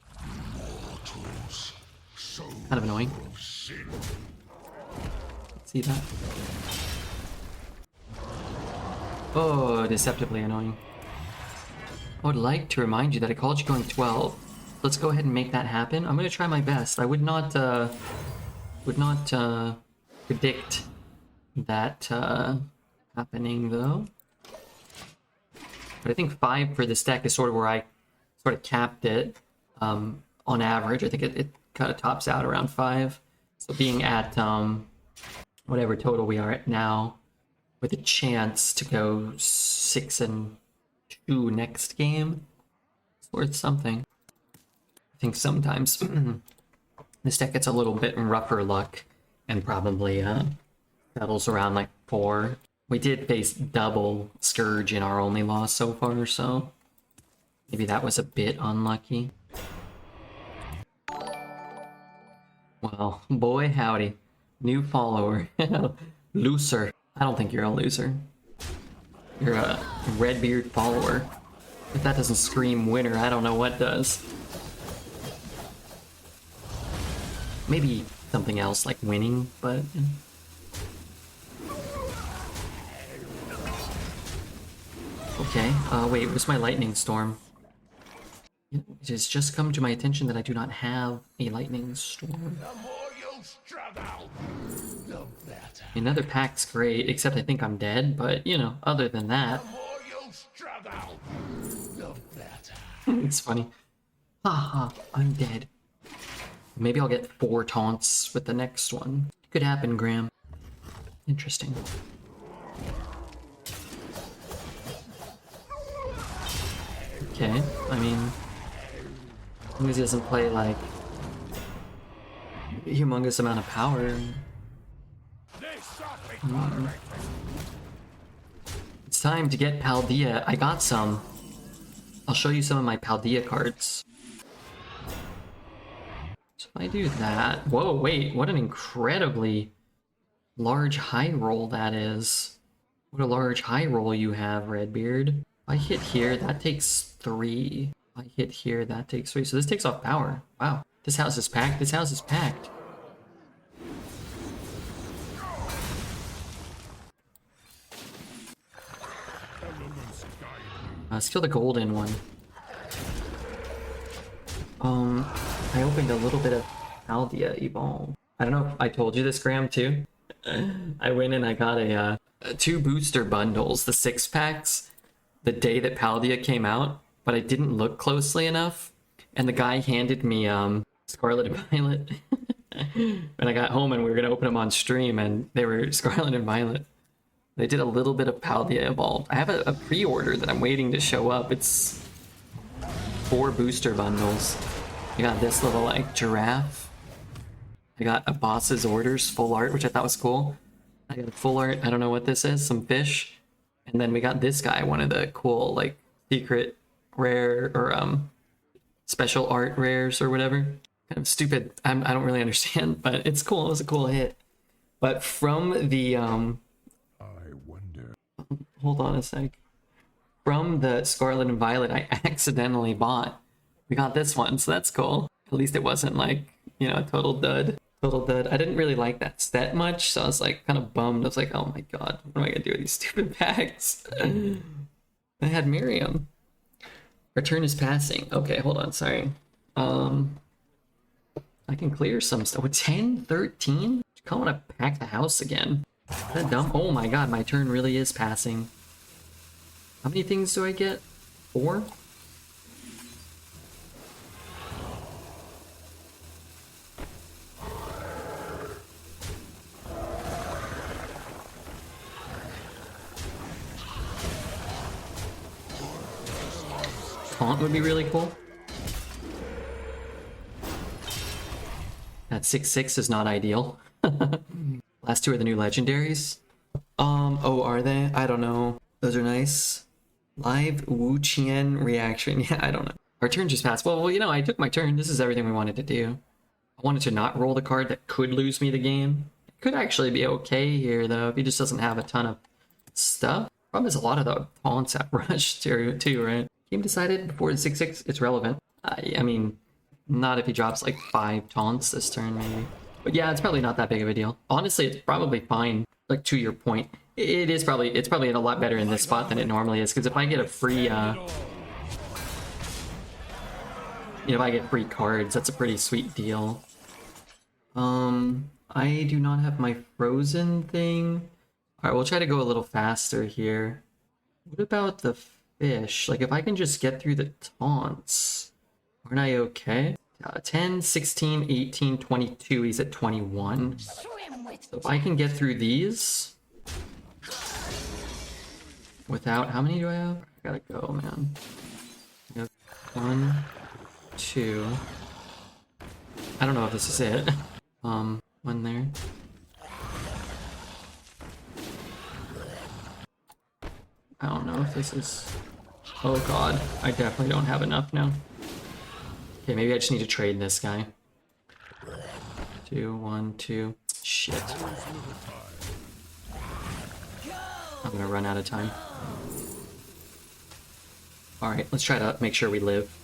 Kind of annoying. See that? Oh, deceptively annoying. I would like to remind you that I called you going 12. Let's go ahead and make that happen. I'm gonna try my best. I would not predict that happening though. But I think 5 for this deck is sort of where I sort of capped it. On average, I think it kind of tops out around 5. So being at whatever total we are at now, with a chance to go 6-2 next game, it's worth something. I think sometimes this deck gets a little bit rougher luck and probably settles around like 4. We did face double Scourge in our only loss so far, so maybe that was a bit unlucky. Well, boy howdy. New follower. Loser. I don't think you're a loser. You're a Redbeard follower. If that doesn't scream winner, I don't know what does. Maybe something else like winning, but... Okay, wait, where's my lightning storm? It has just come to my attention that I do not have a lightning storm. The more you struggle, the better. Another pack's great, except I think I'm dead, but, you know, other than that... The more you It's funny. Haha, I'm dead. Maybe I'll get 4 taunts with the next one. Could happen, Graham. Interesting. Okay, I mean, as long as he doesn't play like a humongous amount of power. It's time to get Paldea. I got some. I'll show you some of my Paldea cards. So if I do that... Whoa, wait, what an incredibly large high roll that is. What a large high roll you have, Redbeard. If I hit here, that takes 3. If I hit here, that takes 3. So this takes off power. Wow. This house is packed. This house is packed. Let's kill the golden one. I opened a little bit of Paldea Evolve. I don't know if I told you this, Graham, too. I went and I got a 2 booster bundles, the 6-packs, the day that Paldea came out, but I didn't look closely enough, and the guy handed me Scarlet and Violet. When I got home and we were going to open them on stream, and they were Scarlet and Violet. They did a little bit of Paldea Evolved. I have a pre-order that I'm waiting to show up. It's 4 booster bundles. I got this little, like, giraffe. I got a Boss's Orders full art, which I thought was cool. I got a full art, I don't know what this is, some fish. And then we got this guy, one of the cool, like, secret rare, or, special art rares or whatever. Kind of stupid. I don't really understand, but it's cool. It was a cool hit. But from the, hold on a sec. From the Scarlet and Violet I accidentally bought, we got this one, so that's cool. At least it wasn't like, you know, a total dud. Total dud. I didn't really like that set much, so I was like kind of bummed. I was like, oh my god, what am I gonna do with these stupid packs? I had Miriam. Our turn is passing. Okay, hold on, sorry. I can clear some stuff. With 10, 13? I kind of want to pack the house again. Is that dumb? Oh my god, my turn really is passing. How many things do I get? 4? Taunt would be really cool. That 6/6 is not ideal. Last 2 are the new legendaries. Oh, are they? I don't know. Those are nice. Live Wu Qian reaction. Yeah, I don't know. Our turn just passed. Well, you know, I took my turn. This is everything we wanted to do. I wanted to not roll the card that could lose me the game. It could actually be okay here, though, if he just doesn't have a ton of stuff. Problem is a lot of the taunts have rushed too, right? Game decided before the 6/6, it's relevant. I mean, not if he drops like 5 taunts this turn, maybe. But yeah, it's probably not that big of a deal. Honestly, it's probably fine. Like, to your point, it's probably a lot better in this spot than it normally is. Because if I get a free, you know, if I get free cards, that's a pretty sweet deal. I do not have my frozen thing. All right, we'll try to go a little faster here. What about the fish? Like, if I can just get through the taunts, aren't I okay? 10, 16, 18, 22, he's at 21. So if I can get through these without, how many do I have? I gotta go, man. I have 1, 2. I don't know if this is it. 1 there. I don't know if this is... Oh god, I definitely don't have enough now. Okay, maybe I just need to trade this guy. 2, 1, 2. Shit. I'm gonna run out of time. Alright, let's try to make sure we live.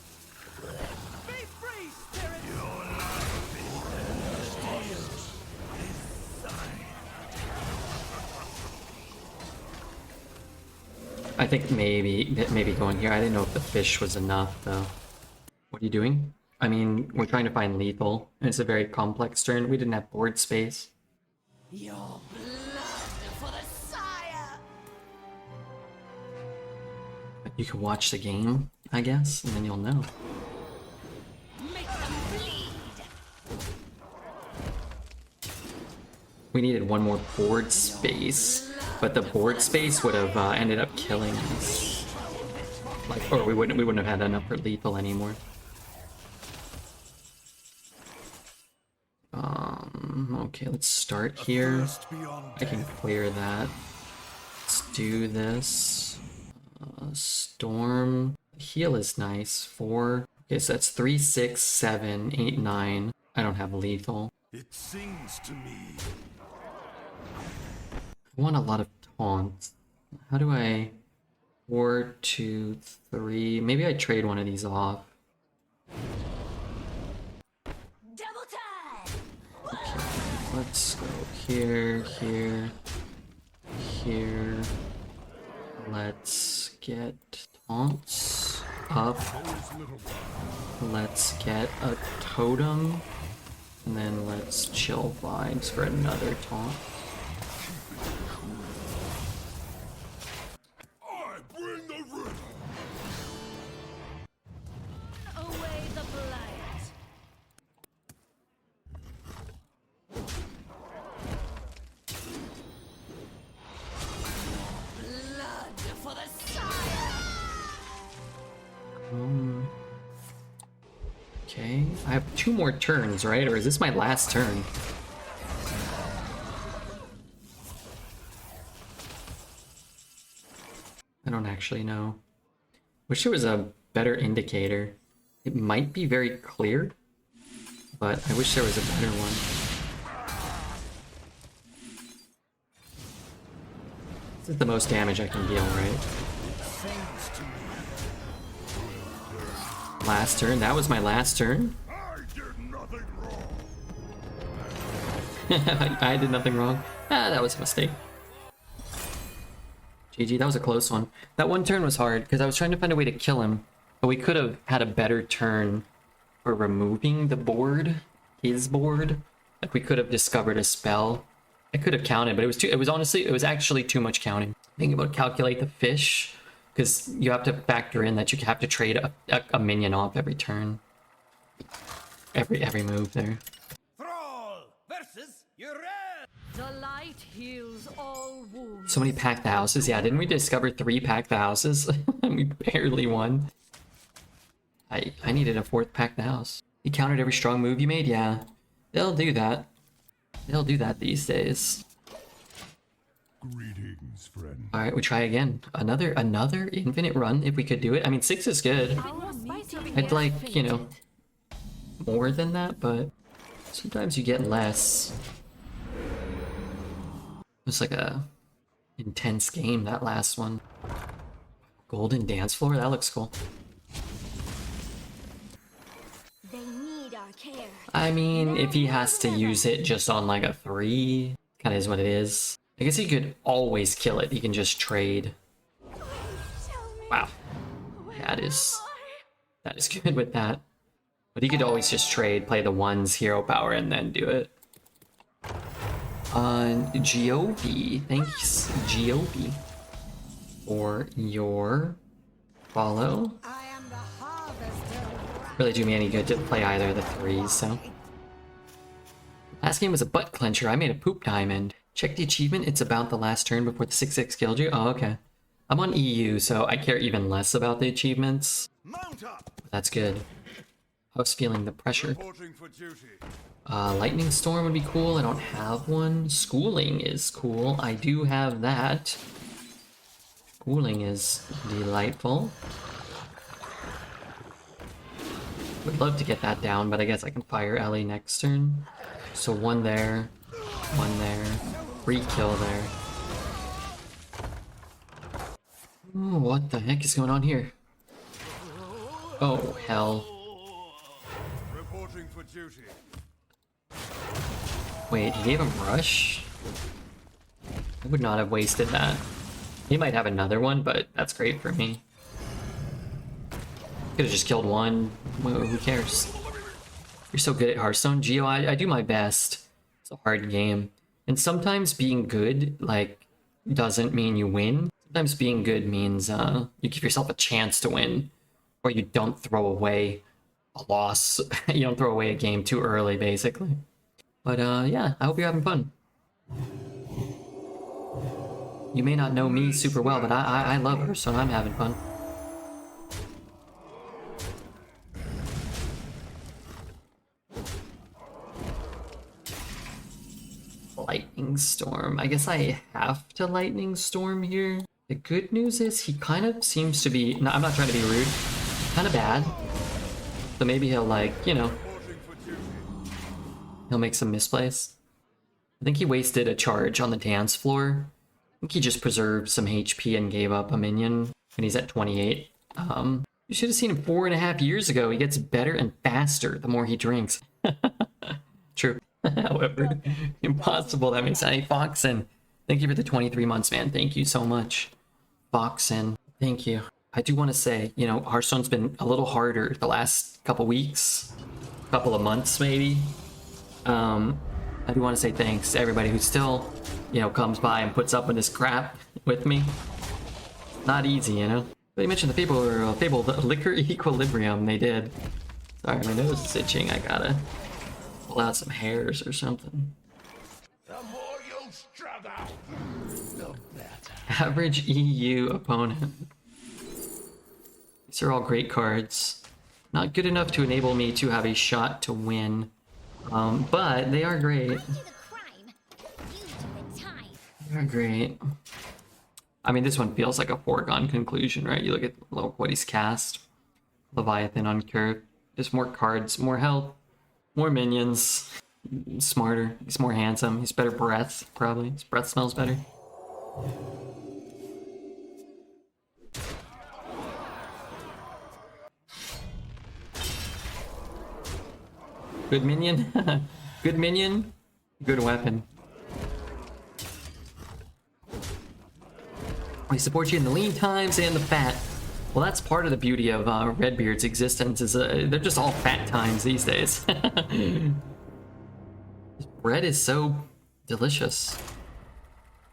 I think maybe going here. I didn't know if the fish was enough, though. What are you doing? I mean, we're trying to find lethal, and it's a very complex turn. We didn't have board space. Your blood for the sire. You can watch the game, I guess, and then you'll know. We needed one more board space, but the board space would have ended up killing us. Like, or we wouldn't have had enough for lethal anymore. Okay, let's start here. I can clear that. Let's do this. Storm. Heal is nice. 4. Okay, so that's 3, 6, 7, 8, 9. I don't have lethal. It sings to me. I want a lot of taunts. How do I... 4, 2, 3... Maybe I trade one of these off. Double time. Okay, let's go here, here, here. Let's get taunts up. Let's get a totem. And then let's chill vibes for another taunt. I bring the rhythm. Away the blight. Blood for the sire. Okay, I have 2 more turns, right? Or is this my last turn? I don't actually know. Wish there was a better indicator. It might be very clear, but I wish there was a better one. This is the most damage I can deal, right? Last turn. That was my last turn. I did nothing wrong. I did nothing wrong. Ah, that was a mistake. GG, that was a close one. That one turn was hard because I was trying to find a way to kill him, but we could have had a better turn for removing the board, his board. Like we could have discovered a spell. I could have counted, but it was actually too much counting. Thinking about calculate the fish, because you have to factor in that you have to trade a minion off every turn. Every move there. Thrall versus Uriel. The light heals all wounds. So many packed houses. Yeah, didn't we discover 3 packed houses? We barely won. I needed a 4th packed house. You countered every strong move you made? Yeah. They'll do that. They'll do that these days. Greetings, friend. Alright, we try again. Another infinite run if we could do it. I mean, 6 is good. I'd like, you know, more than that, but sometimes you get less. It's like a intense game, that last one. Golden dance floor? That looks cool. They need our care. I mean, if he has to use it just on like a 3, kind of is what it is. I guess he could always kill it. He can just trade. Wow. That is good with that. But he could always just trade, play the 1's hero power, and then do it. Giovi. Thanks, Giovi, for your follow. I am the harvester of wrath. Really do me any good to play either of the 3s, so. Last game was a butt clencher. I made a poop diamond. Check the achievement. It's about the last turn before the 6-6 killed you. Oh, okay. I'm on EU, so I care even less about the achievements. Mount up. That's good. I was feeling the pressure. Reporting for duty. Lightning Storm would be cool. I don't have one. Schooling is cool. I do have that. Schooling is delightful. Would love to get that down, but I guess I can fire Ellie next turn. So 1 there, 1 there, 3 kill there. Ooh, what the heck is going on here? Oh, hell. Reporting for duty. Wait, he gave him Rush? I would not have wasted that. He might have another one, but that's great for me. Could have just killed 1. Well, who cares? You're so good at Hearthstone. Geo, I do my best. It's a hard game. And sometimes being good, like, doesn't mean you win. Sometimes being good means you give yourself a chance to win, or you don't throw away a loss. You don't throw away a game too early, basically. But yeah, I hope you're having fun. You may not know me super well, but I love her, so I'm having fun. Lightning Storm. I guess I have to Lightning Storm here. The good news is he kind of seems to be, no, I'm not trying to be rude, kind of bad. So maybe he'll like, you know, he'll make some misplays. I think he wasted a charge on the dance floor. I think he just preserved some HP and gave up a minion when he's at 28. You should have seen him 4.5 years ago. He gets better and faster the more he drinks. True. However, impossible. That makes sense. Hey, Foxen, thank you for the 23 months, man. Thank you so much. Foxen, thank you. I do want to say, you know, Hearthstone's been a little harder the last couple weeks, couple of months maybe. I do want to say thanks to everybody who still, you know, comes by and puts up with this crap with me. Not easy, you know. But you mentioned the Fable Liquor Equilibrium. They did. Sorry, my nose is itching. I gotta pull out some hairs or something. The more you struggle, the better. Average EU opponent. These are all great cards. Not good enough to enable me to have a shot to win. But they are great. They're great. I mean, this one feels like a foregone conclusion, right? You look at what he's cast. Leviathan on curve. Just more cards, more health, more minions. Smarter. He's more handsome. He's better breath, probably. His breath smells better. Good minion. Good minion. Good weapon. We support you in the lean times and the fat. Well, that's part of the beauty of Redbeard's existence, is they're just all fat times these days. Bread is so delicious.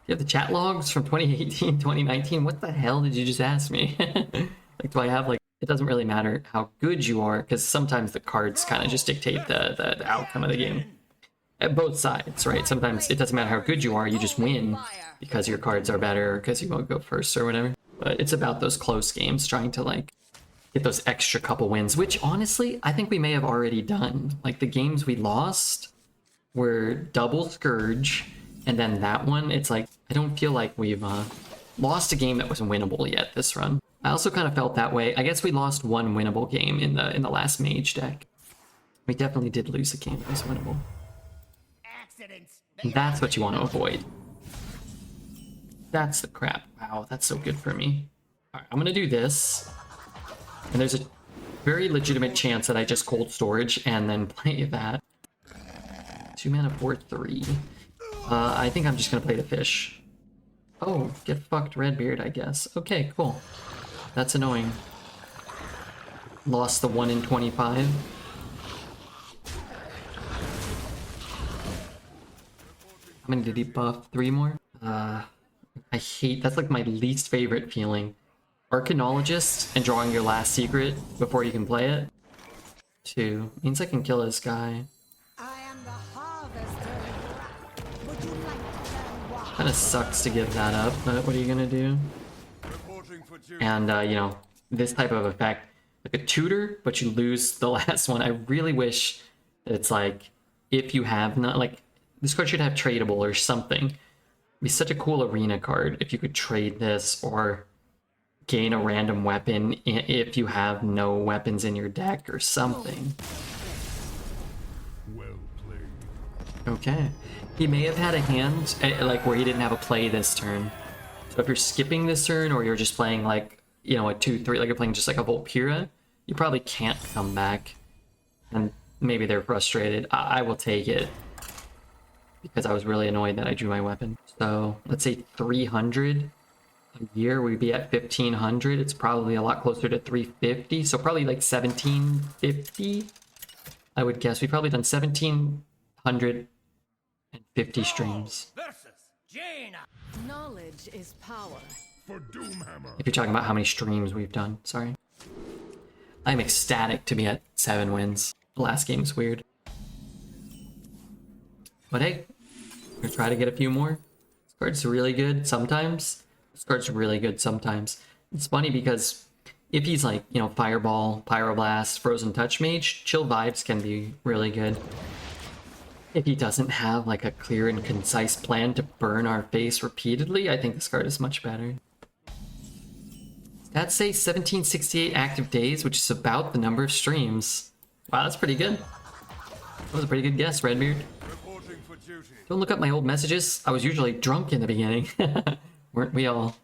You have the chat logs from 2018, 2019. What the hell did you just ask me? Like, do I have like? It doesn't really matter how good you are, because sometimes the cards kind of just dictate the outcome of the game. At both sides, right? Sometimes it doesn't matter how good you are, you just win because your cards are better, or because you won't go first or whatever. But it's about those close games, trying to like get those extra couple wins, which honestly, I think we may have already done. Like the games we lost were double Scourge, and then that one, it's like, I don't feel like we've lost a game that was winnable yet this run. I also kind of felt that way. I guess we lost one winnable game in the last mage deck. We definitely did lose a game that was winnable. And that's what you want to avoid. That's the crap. Wow, that's so good for me. Alright, I'm gonna do this. And there's a very legitimate chance that I just cold storage and then play that. 2 mana 4/3. I think I'm just gonna play the fish. Oh, get fucked Redbeard, I guess. Okay, cool. That's annoying. Lost the 1 in 25. How many did he buff? 3 more? I hate, that's like my least favorite feeling. Arcanologist and drawing your last secret before you can play it. 2. Means I can kill this guy. I am the harvester of wrath. Would you like to learn why? Kinda sucks to give that up, but what are you gonna do? And, you know, this type of effect, like a tutor, but you lose the last one. I really wish that it's like, if you have not, like, this card should have tradable or something. It'd be such a cool arena card if you could trade this or gain a random weapon if you have no weapons in your deck or something. Well played. Okay. He may have had a hand, like, where he didn't have a play this turn. So if you're skipping this turn, or you're just playing, like, you know, a 2/3, like you're playing just like a Volpira, you probably can't come back. And maybe they're frustrated. I will take it, because I was really annoyed that I drew my weapon. So let's say 300 a year, we'd be at 1500. It's probably a lot closer to 350, so probably like 1750, I would guess. We've probably done 1750 streams. Versus Jaina. Knowledge is power. for Doomhammer. If you're talking about how many streams we've done, sorry. I'm ecstatic to be at 7 wins. The last game was weird. But hey, we're gonna try to get a few more. This card's really good sometimes. This card's really good sometimes. It's funny because if he's like, you know, Fireball, Pyroblast, Frozen Touch Mage, Chill Vibes can be really good. If he doesn't have like a clear and concise plan to burn our face repeatedly, I think this card is much better. Stats say 1768 active days, which is about the number of streams. Wow, that's pretty good. That was a pretty good guess, Redbeard. Reporting for duty. Don't look up my old messages. I was usually drunk in the beginning. Weren't we all?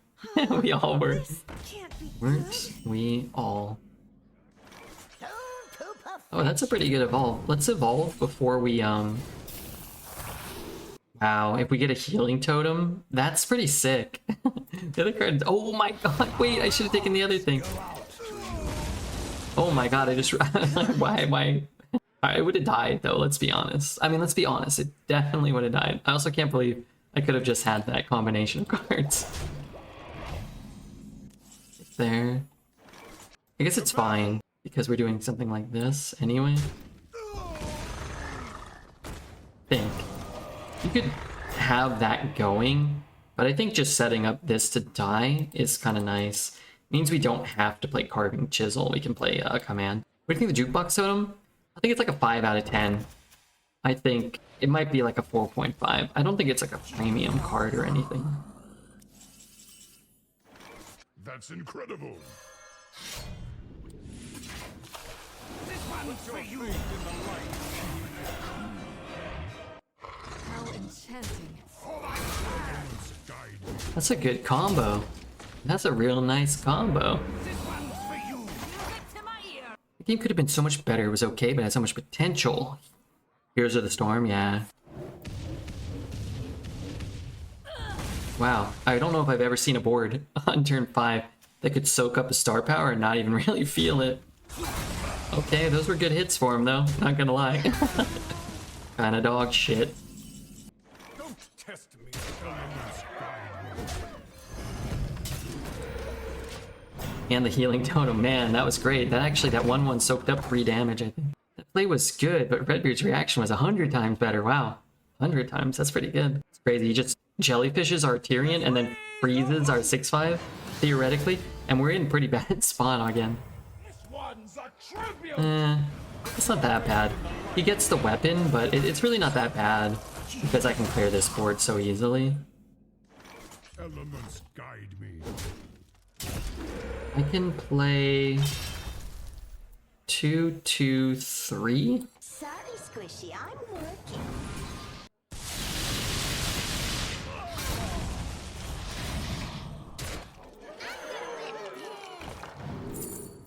We all were. Can't be Weren't we all? Oh, that's a pretty good evolve. Let's evolve before we, Wow, if we get a healing totem, that's pretty sick. The other card, oh my god, wait, I should have taken the other thing. Oh my god, I just, why? I would have died though, let's be honest. I mean, let's be honest, it definitely would have died. I also can't believe I could have just had that combination of cards. There. I guess it's fine, because we're doing something like this anyway. Think. You could have that going, but I think just setting up this to die is kind of nice. Means we don't have to play Carving Chisel, we can play Command. What do you think the Jukebox Totem? I think it's like a 5 out of 10. I think it might be like a 4.5. I don't think it's like a premium card or anything. That's incredible. How enchanting. That's a good combo. That's a real nice combo. The game could have been so much better. It was okay, but it had so much potential. Heroes of the Storm, yeah. Wow, I don't know if I've ever seen a board on turn 5 that could soak up a star power and not even really feel it. Okay, those were good hits for him though, not gonna lie. Kinda dog shit. Don't test me. And the healing totem, man, that was great. That 1/1 soaked up 3 damage, I think. That play was good, but Redbeard's reaction was 100 times better. Wow, 100 times, that's pretty good. It's crazy, he just jellyfishes our Tyrion and then freezes our 6/5, theoretically, and we're in pretty bad spot again. It's not that bad. He gets the weapon, but it's really not that bad, because I can clear this board so easily. Elements guide me. I can play 2, 2, 3. Sorry, Squishy, I'm working.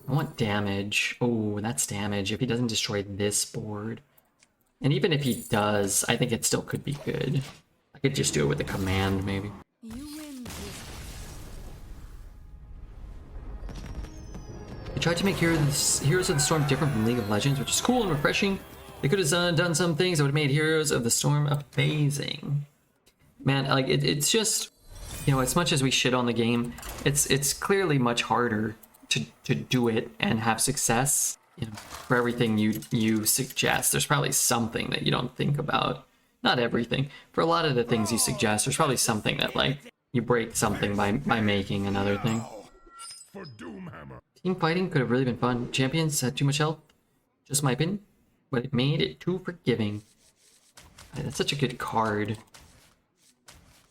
I want damage. Oh, that's damage if he doesn't destroy this board. And even if he does, I think it still could be good. I could just do it with a command, maybe. You win. They tried to make Heroes of the Storm different from League of Legends, which is cool and refreshing. They could have done some things that would have made Heroes of the Storm amazing. Man, like, it's just, you know, as much as we shit on the game, it's clearly much harder to do it and have success. You know, for everything you suggest, there's probably something that you don't think about. Not everything. For a lot of the things you suggest, there's probably something that, like, you break something by making another thing. For Doomhammer. Team fighting could have really been fun. Champions had too much health, just my opinion, but it made it too forgiving. That's such a good card,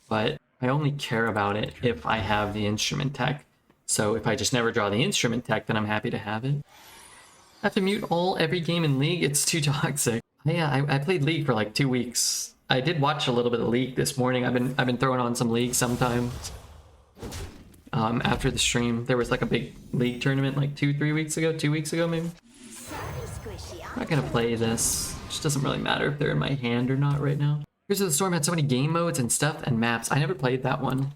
but I only care about it if I have the instrument tech. So if I just never draw the instrument tech, then I'm happy to have it. I have to mute every game in League. It's too toxic. Yeah, I played League for like 2 weeks. I did watch a little bit of League this morning. I've been throwing on some League sometimes. After the stream, there was like a big League tournament like 2 weeks ago maybe. Sorry, Squishy, I'm not gonna play this. It just doesn't really matter if they're in my hand or not right now. Heroes of the Storm had so many game modes and stuff and maps. I never played that one.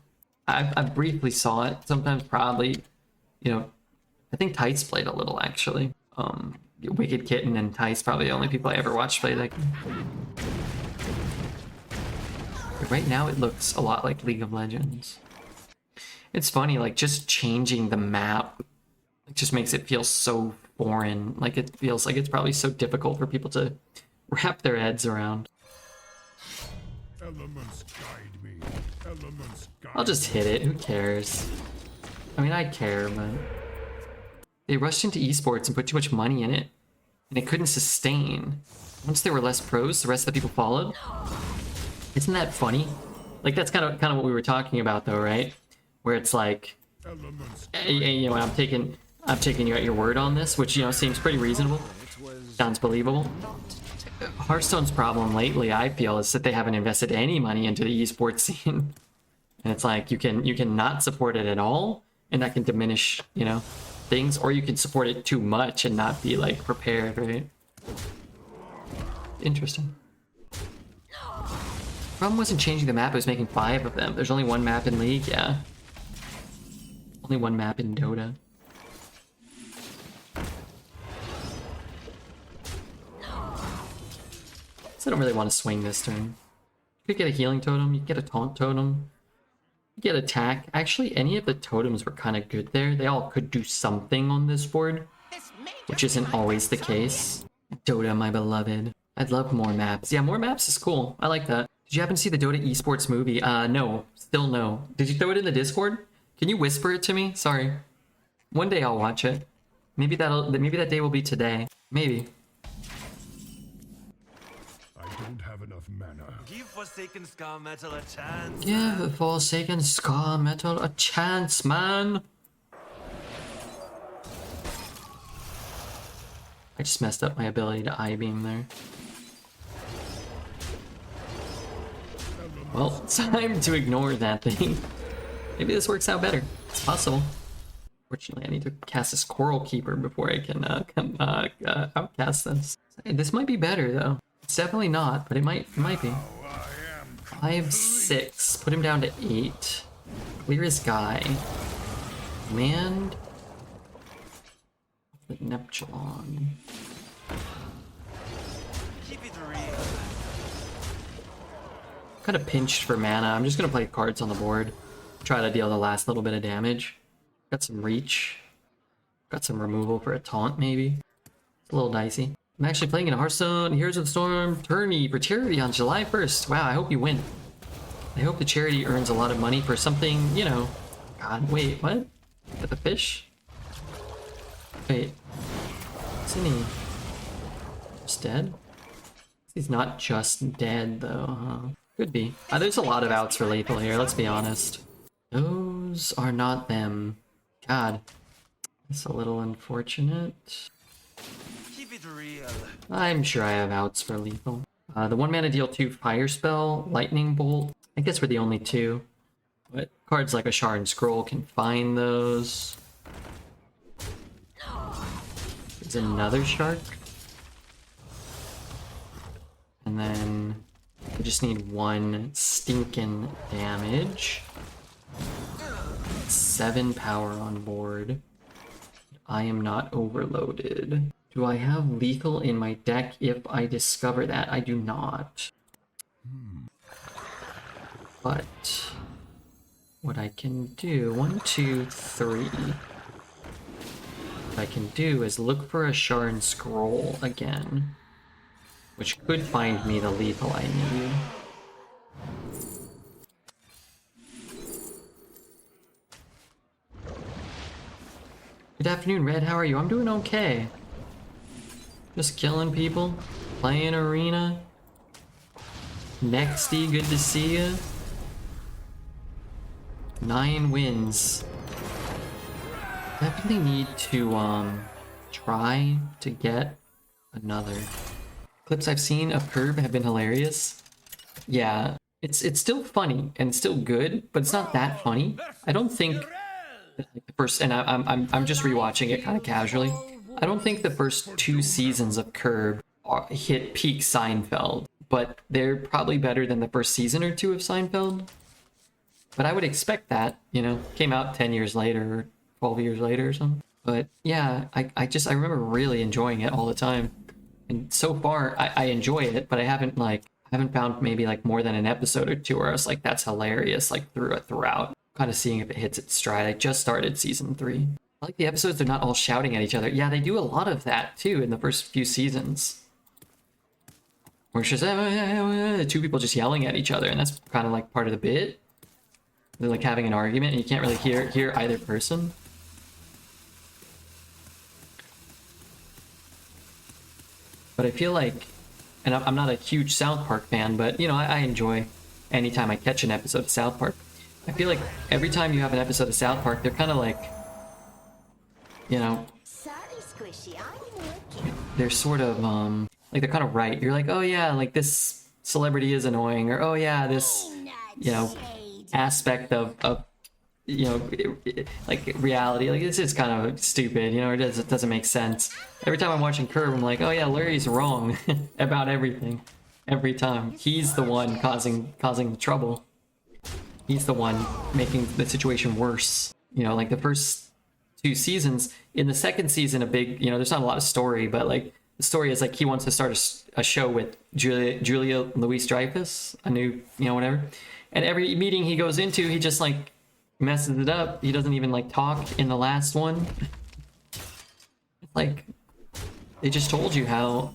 I briefly saw it. Sometimes probably, you know, I think Tice played a little actually. Wicked Kitten and Tice probably the only people I ever watched play that game. But right now it looks a lot like League of Legends. It's funny, like just changing the map, it just makes it feel so foreign. Like it feels like it's probably so difficult for people to wrap their heads around. Elements guide me. Elements guide I'll just hit it. Who cares? I mean, I care, but they rushed into esports and put too much money in it, and it couldn't sustain. Once there were less pros, the rest of the people followed. Isn't that funny? Like that's kind of what we were talking about, though, right? Where it's like, you know, I'm taking you at your word on this, which, you know, seems pretty reasonable. Sounds believable. Hearthstone's problem lately, I feel, is that they haven't invested any money into the esports scene, and it's like you can not support it at all, and that can diminish, you know, things, or you can support it too much and not be like prepared, right? Interesting. Problem wasn't changing the map, it was making 5 of them. There's only one map in League, yeah. Only one map in Dota. So I don't really want to swing this turn. You could get a healing totem, you could get a taunt totem, you get attack. Actually, any of the totems were kind of good there. They all could do something on this board, which isn't always the case. Dota, my beloved. I'd love more maps. Yeah, more maps is cool. I like that. Did you happen to see the Dota esports movie? No. Still no. Did you throw it in the Discord? Can you whisper it to me? Sorry. One day I'll watch it. Maybe that day will be today. Maybe. I don't have enough mana. Give Forsaken Scar Metal a chance. Give Forsaken Scar Metal a chance, man. I just messed up my ability to I-beam there. Well, it's time to ignore that thing. Maybe this works out better. It's possible. Fortunately, I need to cast this Coral Keeper before I can outcast this. This might be better, though. It's definitely not, but it might be. 5, 6. Put him down to 8. Clear his guy. Command the Neptulon. Keep it real. Kind of pinched for mana. I'm just gonna play cards on the board. Try to deal the last little bit of damage. Got some reach. Got some removal for a taunt, maybe. It's a little dicey. I'm actually playing in a Hearthstone Heroes of the Storm tourney for charity on July 1st. Wow, I hope you win. I hope the charity earns a lot of money for something, you know. God, wait, what? Got the fish? Wait. Isn't he just dead? He's not just dead, though, huh? Could be. There's a lot of outs for lethal here, let's be honest. Those are not them. God. It's a little unfortunate. Keep it real. I'm sure I have outs for lethal. The 1 mana deal 2 fire spell, lightning bolt. I guess we're the only 2. But cards like a Shard and Scroll can find those. There's another shark. And then we just need 1 stinking damage. 7 power on board. I am not overloaded. Do I have lethal in my deck if I discover that? I do not. But what I can do, 1, 2, 3. What I can do is look for a Shard and Scroll again, which could find me the lethal I need. Good afternoon, Red. How are you? I'm doing okay. Just killing people, playing arena. Nexty, good to see you. 9 wins. Definitely need to try to get another. Clips I've seen of Curb have been hilarious. Yeah, it's still funny and still good, but it's not that funny. I don't think the first, and I'm just rewatching it kind of casually. I don't think the first 2 seasons of Curb hit peak Seinfeld, but they're probably better than the first season or 2 of Seinfeld. But I would expect that, you know, came out 10 years later or 12 years later or something. But yeah, I remember really enjoying it all the time. And so far, I enjoy it, but I haven't found maybe like more than an episode or 2 where I was like, that's hilarious, like throughout. Kind of seeing if it hits its stride. I just started season 3. I like the episodes, they're not all shouting at each other. Yeah, they do a lot of that too in the first few seasons. Where it's just two people just yelling at each other, and that's kind of like part of the bit. They're like having an argument and you can't really hear either person. But I feel like, and I'm not a huge South Park fan, but you know, I enjoy anytime I catch an episode of South Park. I feel like every time you have an episode of South Park, they're kind of like, you know, Sorry, Squishy, I'm looking. they're sort of, like they're kind of right. You're like, oh yeah, like this celebrity is annoying, or oh yeah, this, you know, aspect of you know, like reality, like this is kind of stupid, you know, it doesn't make sense. Every time I'm watching Curb, I'm like, oh yeah, Larry's wrong about everything. Every time. He's the one causing the trouble. He's the one making the situation worse. You know, like the first 2 seasons. In the second season, a big, you know, there's not a lot of story, but like the story is like he wants to start a show with Julia Louis-Dreyfus, a new, you know, whatever. And every meeting he goes into, he just like messes it up. He doesn't even like talk in the last one. Like, they just told you how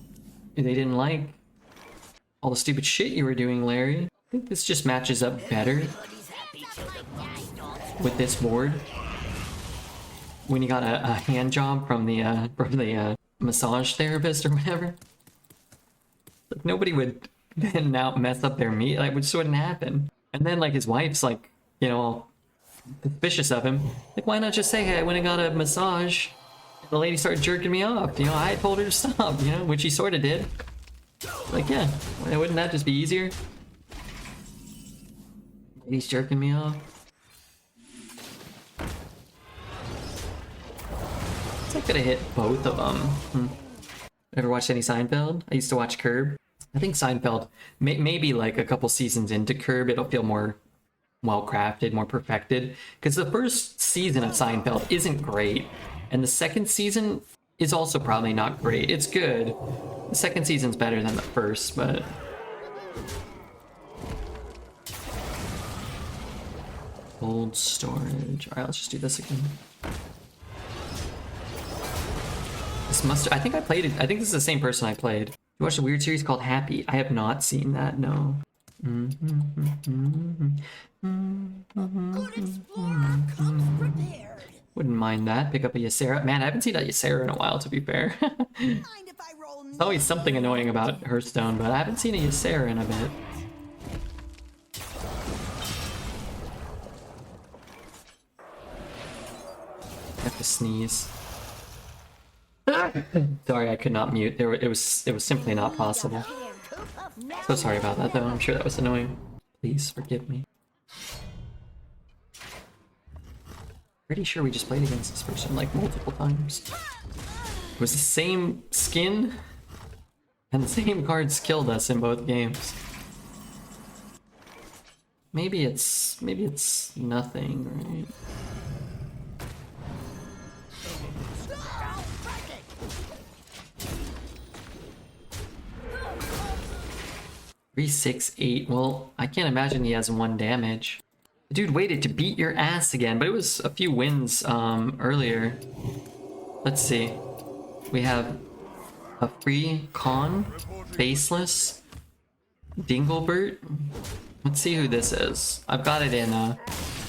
they didn't like all the stupid shit you were doing, Larry. I think this just matches up better with this board. When you got a hand job from the massage therapist or whatever. Like, nobody would then now mess up their meat. Like, it just wouldn't happen. And then like his wife's like, you know, all suspicious of him. Like, why not just say, hey, I went and got a massage. The lady started jerking me off. You know, I told her to stop, you know, which she sort of did. Like, yeah, wouldn't that just be easier? Lady's jerking me off. I could have hit both of them. Ever watched any Seinfeld? I used to watch Curb. I think Seinfeld, maybe like a couple seasons into Curb, it'll feel more well-crafted, more perfected. Because the first season of Seinfeld isn't great. And the second season is also probably not great. It's good. The second season's better than the first, but... Old storage. Alright, let's just do this again. This must... I think I played it. I think this is the same person I played. You watched a weird series called Happy. I have not seen that, no. Good explorer comes prepared. Wouldn't mind that. Pick up a Ysera. Man, I haven't seen a Ysera in a while, to be fair. Mind if I roll There's always something annoying about Hearthstone, but I haven't seen a Ysera in a bit. I have to sneeze. Sorry, I could not mute. It was simply not possible. So sorry about that, though. I'm sure that was annoying. Please forgive me. Pretty sure we just played against this person like multiple times. It was the same skin, and the same cards killed us in both games. Maybe it's nothing, right? Three, 6, 8. Well, I can't imagine he has 1 damage. The dude waited to beat your ass again, but it was a few wins earlier. Let's see. We have a free Con, Faceless, Dinglebert. Let's see who this is. I've got it in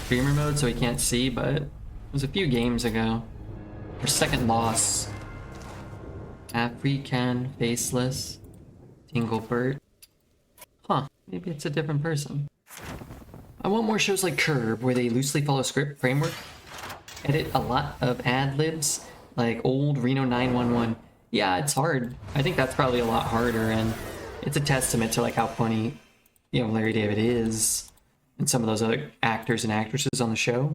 streamer mode so he can't see, but it was a few games ago. Our second loss. African, Faceless, Dinglebert. Huh, maybe it's a different person. I want more shows like Curb, where they loosely follow script framework, edit a lot of ad-libs, like old Reno 911. Yeah, it's hard. I think that's probably a lot harder, and it's a testament to like how funny, you know, Larry David is, and some of those other actors and actresses on the show.